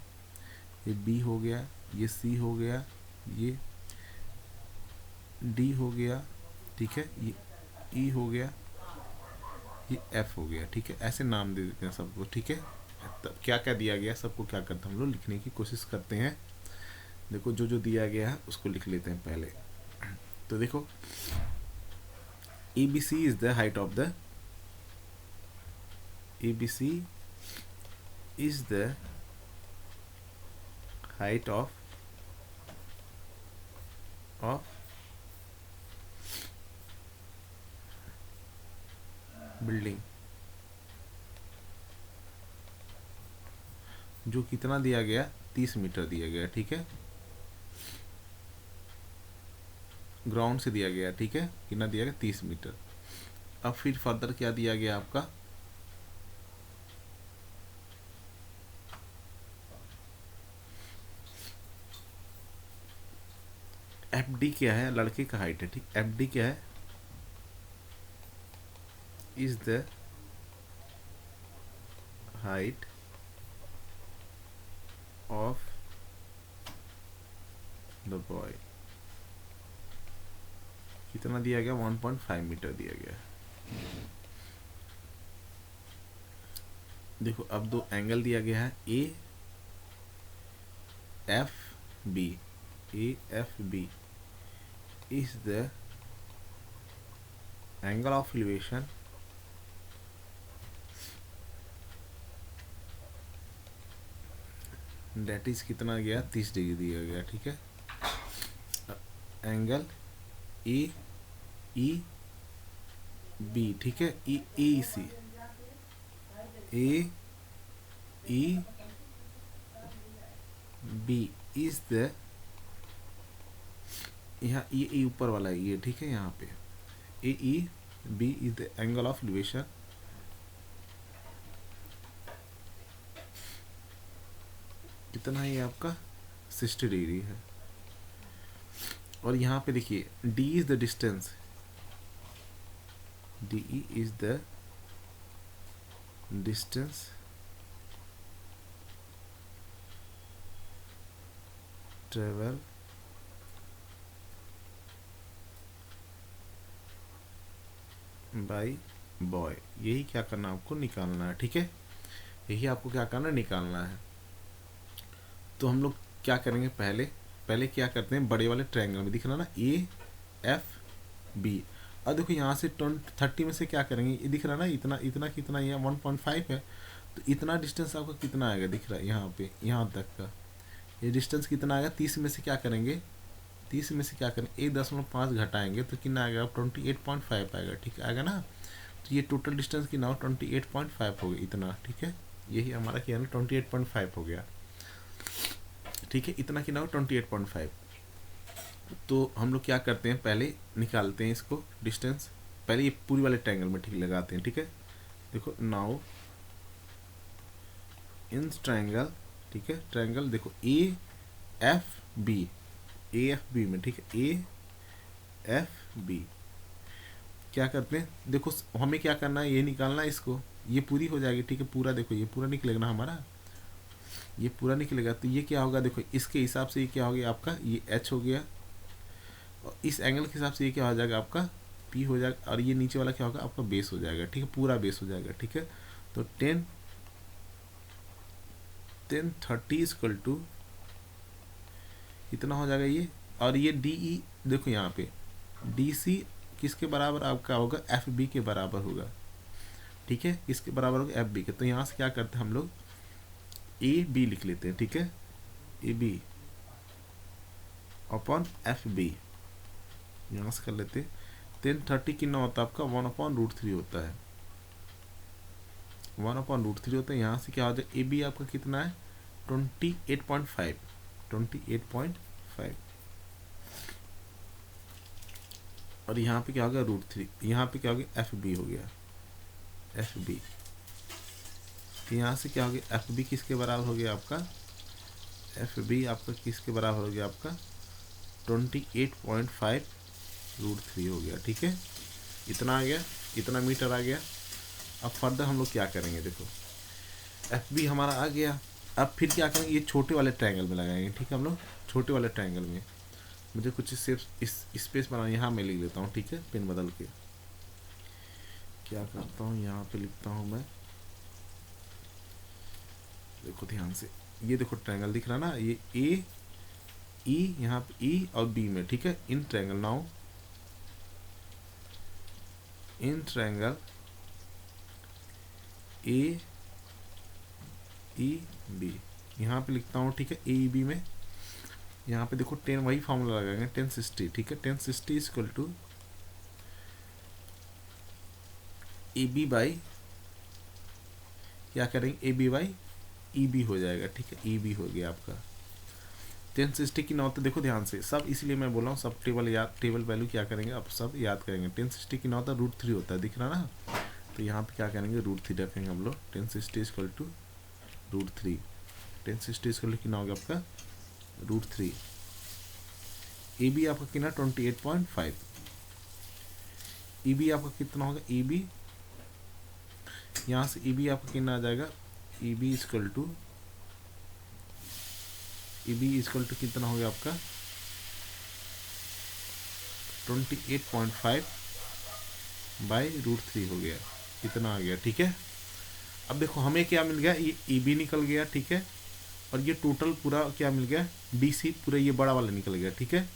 A: बी हो गया, ये सी हो गया, ये डी हो गया, ठीक है, ये ई हो गया, ये एफ हो गया, ठीक है। ऐसे नाम दे देते हैं सबको, ठीक है। तब क्या क्या दिया गया सबको क्या करते हैं हम लोग लिखने की कोशिश करते हैं। देखो जो जो दिया गया है उसको लिख लेते हैं पहले। तो देखो ABC is the height of the ABC is the height of building, जो कितना दिया गया 30 मीटर दिया गया, ठीक है। ग्राउंड से दिया गया, ठीक है। कितना दिया गया 30 मीटर। अब फिर फर्दर क्या दिया गया आपका, FD क्या है, लड़के का हाइट है, ठीक। FD क्या है, is the height of the boy. कितना दिया गया, 1.5 मीटर दिया गया। देखो अब दो एंगल दिया गया है, AFB, AFB is the angle of elevation that is कितना गया 30 डिग्री दिया गया, ठीक है। एंगल AEB, ठीक है, AEC AEB इज द, यहाँ ये ऊपर वाला है ये, ठीक है, यहाँ पे AEB is the angle of elevation कितना है ये आपका 60 डिग्री है। और यहाँ पे देखिए D is the distance, DE is the distance travel by boy. यही क्या करना आपको निकालना है, ठीक है, यही आपको क्या करना है निकालना है। तो हम लोग क्या करेंगे, पहले क्या करते हैं, बड़े वाले ट्रायंगल में दिख रहा ना AFB, और देखो यहाँ से 30 में से क्या करेंगे, ये दिख रहा ना इतना इतना कितना, यहाँ 1.5 है, तो इतना डिस्टेंस आपका कितना आएगा दिख रहा है यहाँ पे, यहाँ तक का ये डिस्टेंस कितना आएगा, 30 में से क्या करेंगे, 30 में से क्या करेंगे 1.5 घटाएंगे तो कितना आएगा 28.5 आएगा, ठीक आएगा ना। तो ये टोटल डिस्टेंस कितना हो 28.5 हो गया इतना, ठीक है, यही हमारा क्या है ना 28.5 हो गया, ठीक है, इतना कितना हो 28.5। तो हम लोग क्या करते हैं, पहले निकालते हैं इसको डिस्टेंस, पहले ये पूरी वाले ट्रायंगल में ठीक लगाते हैं, ठीक है। देखो नाउ इन ट्रायंगल, ठीक है, ट्रायंगल देखो AFB में, ठीक है, AFB क्या करते हैं, देखो हमें क्या करना है, ये निकालना है इसको, ये पूरी हो जाएगी, ठीक है, पूरा देखो ये पूरा निकलेगा ना हमारा, ये पूरा निकलेगा, तो ये क्या होगा देखो इसके हिसाब से ये क्या हो गया आपका, ये H हो गया, और इस एंगल के हिसाब से ये क्या हो जाएगा आपका P हो जाएगा, और ये नीचे वाला क्या होगा आपका बेस हो जाएगा, ठीक है, पूरा बेस हो जाएगा, ठीक है। तो 1030 इक्वल टू इतना हो जाएगा ये, और ये DE देखो यहाँ पे DC किसके बराबर आपका होगा, FB के बराबर होगा, ठीक है, किसके बराबर होगा FB के। तो यहाँ से क्या करते हैं हम लोग AB लिख लेते हैं, ठीक है, AB अपॉन FB यहाँ से कर लेते हैं। 1030 कितना होता है आपका 1/√3 होता है, 1/√3 होता है। यहाँ से क्या हो जाए AB आपका कितना है 28.5 और यहाँ पे क्या हो गया √3, यहाँ पे क्या हो गया FB हो गया FB। तो यहाँ से क्या हो गया FB किसके बराबर हो गया आपका, FB आपका किसके बराबर हो गया आपका 28.5√3 हो गया, ठीक है, इतना आ गया, इतना मीटर आ गया। अब फर्दर हम लोग क्या करेंगे, देखो FB हमारा आ गया, अब फिर क्या करेंगे, ये छोटे वाले ट्रायंगल में लगाएंगे, ठीक है, हम लोग छोटे वाले ट्रायंगल में, मुझे कुछ सिर्फ इस स्पेस बनाना, यहाँ मैं लिख लेता हूँ, ठीक है, पेन बदल के क्या करता हूँ, यहाँ पे लिखता हूँ मैं, देखो ध्यान से, ये देखो ट्रायंगल दिख रहा ना, ये E यहाँ पे E और B में, ठीक है, in triangle now in triangle AEB यहाँ पे लिखता हूँ, ठीक है, AEB में यहाँ पे देखो 10 वही फॉर्मूला लगाएंगे 1060, ठीक है, 1060 इक्वल टू AB बाई क्या करेंगे AB बाई EB हो जाएगा, ठीक है, EB हो गया आपका 1060 की नौ, तो देखो ध्यान से सब, इसलिए मैं बोल रहा हूँ सब टेबल वैल्यू क्या करेंगे आप सब याद करेंगे। 1060 की नौ √3 होता है, दिख रहा ना, तो यहाँ पे क्या करेंगे √3 रखेंगे हम लोग, 1060 इक्वल टू √3, 1060 इक्वल टू कितना होगा आपका √3। AB आपका कितना 28.5, EB आपका कितना होगा EB, यहाँ से EB आपका कितना आ जाएगा EB इक्वल टू कितना हो गया आपका 28.5 बाई √3 हो गया, इतना आ गया, ठीक है। अब देखो हमें क्या मिल गया, ये EB निकल गया, ठीक है, और ये टोटल पूरा क्या मिल गया, DC पूरा ये बड़ा वाला निकल गया, ठीक है।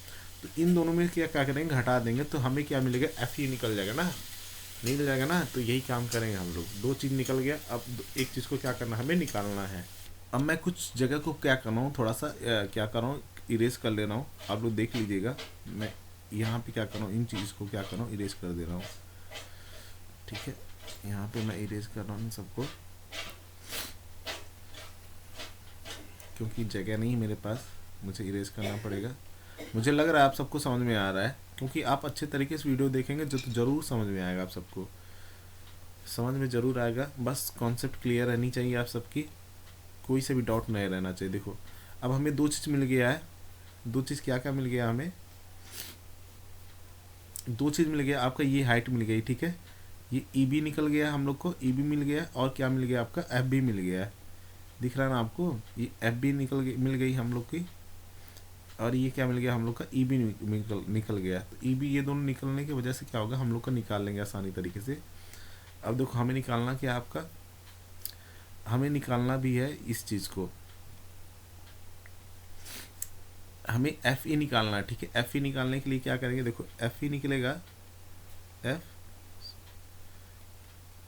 A: तो इन दोनों में क्या क्या करेंगे, हटा देंगे तो हमें क्या मिलेगा, FE निकल जाएगा ना, निकल जाएगा ना। तो यही काम करेंगे हम लोग, दो चीज़ निकल गया, अब एक चीज़ को क्या करना, हमें निकालना है। अब मैं कुछ जगह को क्या कर रहा हूँ, थोड़ा सा क्या कर रहा हूँ, इरेज कर ले रहा हूँ, आप लोग देख लीजिएगा। मैं यहाँ पे क्या कर रहा हूँ, इन चीज़ को क्या कर रहा हूँ, इरेज कर दे रहा हूँ, ठीक है। यहाँ पे मैं इरेज कर रहा हूँ इन सबको, क्योंकि जगह नहीं मेरे पास, मुझे इरेज करना पड़ेगा। मुझे लग रहा है आप सबको समझ में आ रहा है, क्योंकि आप अच्छे तरीके से वीडियो देखेंगे जो तो ज़रूर समझ में आएगा, आप सबको समझ में ज़रूर आएगा। बस कॉन्सेप्ट क्लियर रहनी चाहिए आप सबकी, कोई से भी डाउट नहीं रहना चाहिए। देखो अब हमें दो चीज़ मिल गया है, दो चीज़ क्या क्या मिल गया हमें, दो चीज़ मिल गया आपका, ये हाइट मिल गई, ठीक है। ये EB निकल गया हम लोग को, EB मिल गया, और क्या मिल गया आपका, FB मिल गया, दिख रहा है ना आपको, ये FB मिल गई हम लोग की, और ये क्या मिल गया हम लोग का, EB निकल गया। तो EB ये दोनों निकलने की वजह से क्या होगा, हम लोग का निकाल लेंगे आसानी तरीके से। अब देखो हमें निकालना क्या आपका, हमें निकालना भी है इस चीज़ को, हमें FE निकालना है, ठीक है। FE निकालने के लिए क्या करेंगे, देखो FE निकलेगा,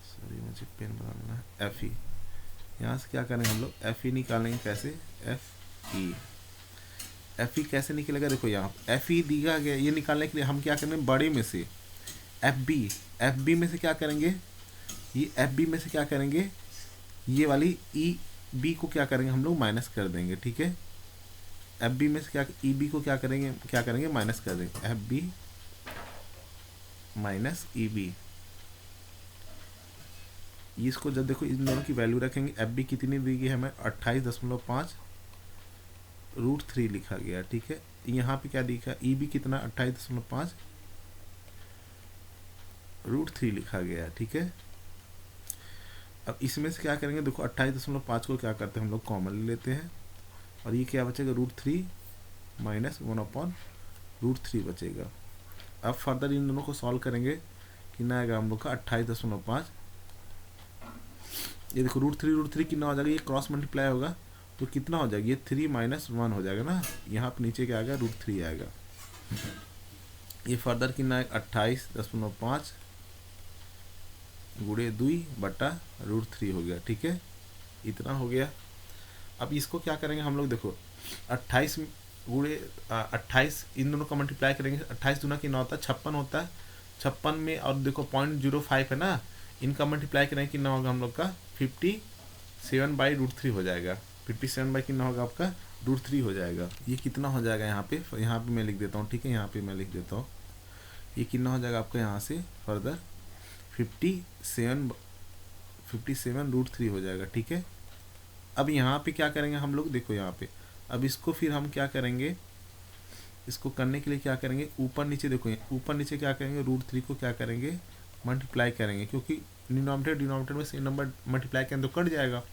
A: सॉरी मुझे पेन बदलना है, FE यहाँ से क्या करेंगे हम लोग, FE निकालेंगे कैसे, FE कैसे निकलेगा, देखो यहाँ FE दिया गया, ये निकालने के लिए हम क्या करेंगे, बड़े में से FB में से क्या करेंगे, ये FB में से क्या करेंगे, ये वाली EB को क्या करेंगे हम लोग, माइनस कर देंगे, ठीक है। FB में से क्या, EB को क्या करेंगे माइनस कर देंगे, FB माइनस EB। इसको जब देखो इन दोनों की वैल्यू रखेंगे, FB कितनी दी गई है हमें, 28.5√3 लिखा गया, ठीक है। यहाँ पे क्या दिखा, EB कितना, 28.5√3 लिखा गया, ठीक है। अब इसमें से क्या करेंगे, देखो 28.5 को क्या करते हैं हम लोग, कॉमन ले लेते हैं, और ये क्या बचेगा, √3 माइनस 1/√3 बचेगा। अब फर्दर इन दोनों को सॉल्व करेंगे, कितना आएगा हम लोग का, 28.5, ये देखो √3 कितना हो जाएगा, ये क्रॉस मल्टीप्लाई होगा तो कितना हो जाएगा, ये 3 - 1 हो जाएगा ना, यहाँ पर नीचे क्या आएगा, √3 आएगा। ये फर्दर कितना है, 28.5 गुणे 2/√3 हो गया, ठीक है, इतना हो गया। अब इसको क्या करेंगे हम लोग, देखो 28 गुणे 28, इन दोनों का मल्टीप्लाई करेंगे, 28 दूना कितना होता है, 56 होता है, 56 में और देखो 0.05 है ना, इनका मल्टीप्लाई करेंगे कितना होगा हम लोग का, 57/√3 हो जाएगा, 57 बाई कितना होगा आपका, √3 हो जाएगा। ये कितना हो जाएगा यहाँ पे मैं लिख देता हूँ, ठीक है, यहाँ पे मैं लिख देता हूँ, ये कितना हो जाएगा आपका, यहाँ से फर्दर 57√3 हो जाएगा, ठीक है। अब यहाँ पे क्या करेंगे हम लोग, देखो यहाँ पे, अब इसको फिर हम क्या करेंगे, इसको करने के लिए क्या करेंगे, ऊपर नीचे देखो, ऊपर नीचे क्या करेंगे, √3 को क्या करेंगे, मल्टीप्लाई करेंगे, क्योंकि डिनोमिनेटर में से नंबर मल्टीप्लाई करें तो कट जाएगा।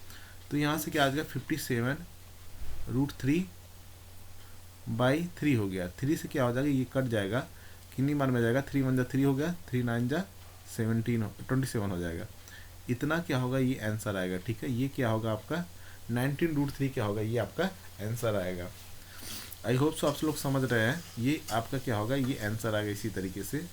A: तो यहाँ से क्या आ जाएगा, 57√3/3 हो गया, 3 से क्या हो जाएगा, ये कट जाएगा, कितनी बार में जाएगा, 3 × 3 हो गया, 3 × 9 = 27 हो जाएगा। इतना क्या होगा, ये आंसर आएगा, ठीक है। ये क्या होगा आपका, 19√3 क्या होगा, ये आपका आंसर आएगा। आई होप सो आप लोग समझ रहे हैं, ये आपका क्या होगा, ये आंसर आ गया, इसी तरीके से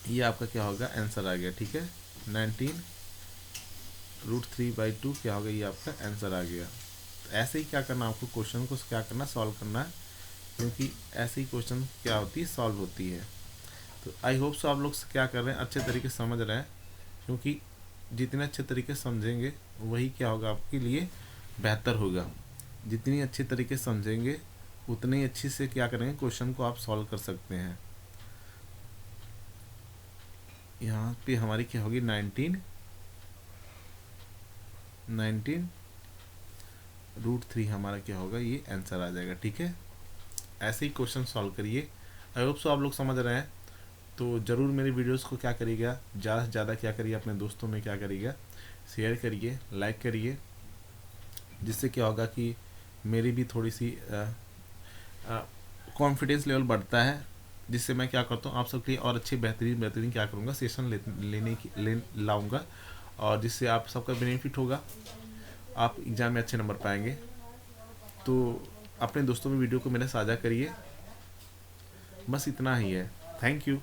A: ये आपका क्या होगा, आंसर आ गया, ठीक है। 19√3/2 क्या होगा, ये आपका आंसर आ गया। तो ऐसे ही क्या करना, आपको क्वेश्चन को क्या करना, सॉल्व करना है, क्योंकि ऐसे ही क्वेश्चन क्या होती है, सॉल्व होती है। तो आई होप सो आप लोग क्या कर रहे हैं, अच्छे तरीके से समझ रहे हैं, क्योंकि जितने अच्छे तरीके से समझेंगे वही क्या होगा, आपके लिए बेहतर होगा। जितनी अच्छे तरीके से समझेंगे उतनी ही अच्छी से क्या करेंगे, क्वेश्चन को आप सॉल्व कर सकते हैं। यहाँ पे हमारी क्या होगी, 19√3 हमारा क्या होगा, ये आंसर आ जाएगा, ठीक है। ऐसे ही क्वेश्चन सॉल्व करिए। आई होप सो आप लोग समझ रहे हैं। तो ज़रूर मेरे वीडियोस को क्या करिएगा, ज़्यादा से ज़्यादा क्या करिए, अपने दोस्तों में क्या करिएगा, शेयर करिए, लाइक करिए, जिससे क्या होगा कि मेरी भी थोड़ी सी कॉन्फिडेंस लेवल बढ़ता है, जिससे मैं क्या करता हूँ, आप सबके लिए और अच्छे बेहतरीन क्या करूँगा, सेशन लाऊंगा, और जिससे आप सबका बेनिफिट होगा। आप एग्ज़ाम में अच्छे नंबर पाएंगे। तो अपने दोस्तों में वीडियो को मेरे साझा करिए, बस इतना ही है। Thank you.